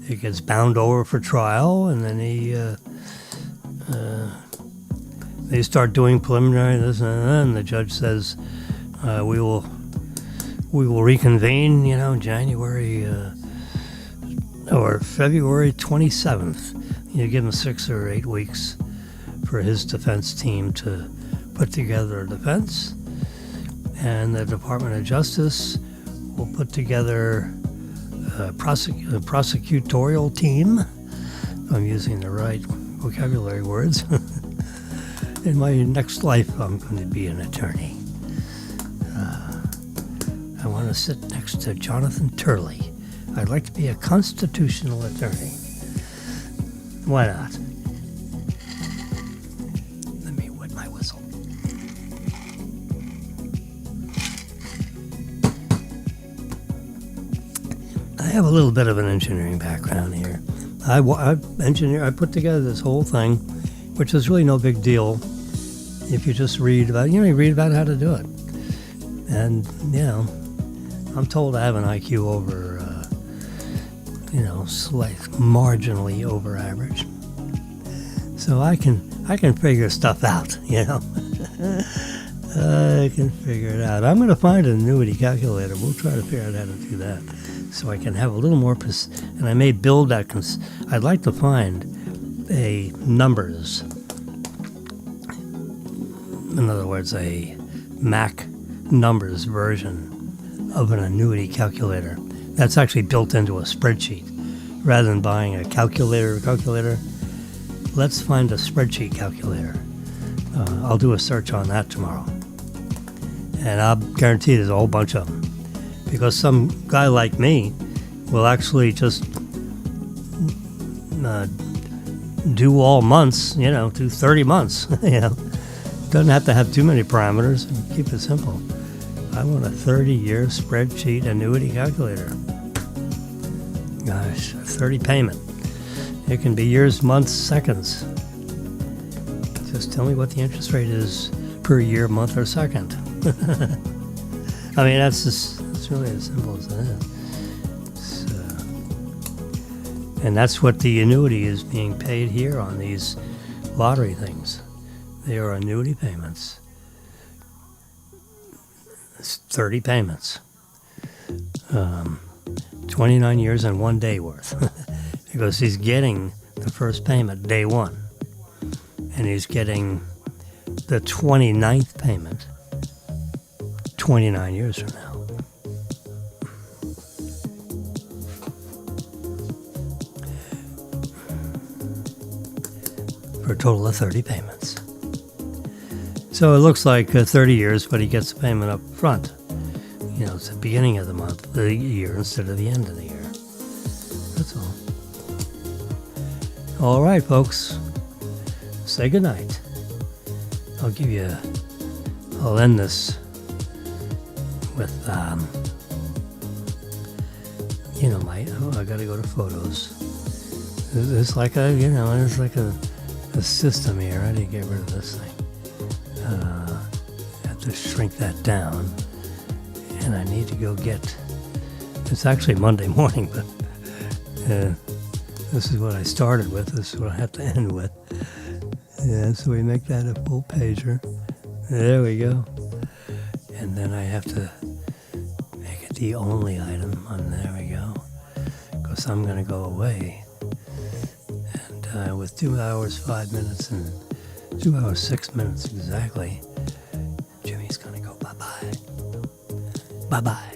it gets bound over for trial, and then they start doing preliminary this and that, and the judge says, we will reconvene, January or February 27th. You give him 6 or 8 weeks for his defense team to put together a defense, and the Department of Justice will put together a prosecutorial team. I'm using the right vocabulary words. In my next life, I'm going to be an attorney. I want to sit next to Jonathan Turley. I'd like to be a constitutional attorney. Why not? Let me wet my whistle. I have a little bit of an engineering background here. I put together this whole thing, which is really no big deal if you just read about how to do it. And, I'm told I have an IQ over, marginally over average. So I can figure stuff out, I can figure it out. I'm going to find an annuity calculator. We'll try to figure out how to do that, so I can have a little more, and I may build that. I'd like to find a numbers, in other words, a Mac numbers version of an annuity calculator that's actually built into a spreadsheet. Rather than buying a calculator, let's find a spreadsheet calculator. I'll do a search on that tomorrow. And I'll guarantee there's a whole bunch of them. Because some guy like me will actually just do all months, do 30 months. Doesn't have to have too many parameters. Keep it simple. I want a 30-year spreadsheet annuity calculator. Gosh, a 30 payment. It can be years, months, seconds. Just tell me what the interest rate is per year, month, or second. I mean, it's really as simple as that is. And that's what the annuity is being paid here on these lottery things. They are annuity payments. It's 30 payments. 29 years and 1 day worth. Because he's getting the first payment day one. And he's getting the 29th payment 29 years from now. For a total of 30 payments. So it looks like 30 years, but he gets the payment up front. It's the beginning of the year instead of the end of the year. That's all. All right, folks. Say goodnight. I'll end this with, I gotta go to photos. It's like it's like a system here. I didn't get rid of this thing. I have to shrink that down. And I need to go it's actually Monday morning, but this is what I started with. This is what I have to end with. Yeah, so we make that a full pager. There we go. And then I have to the only item. And there we go. Because I'm going to go away. And with 2 hours, 5 minutes, and 2 hours, 6 minutes exactly, Jimmy's going to go bye-bye. Bye-bye.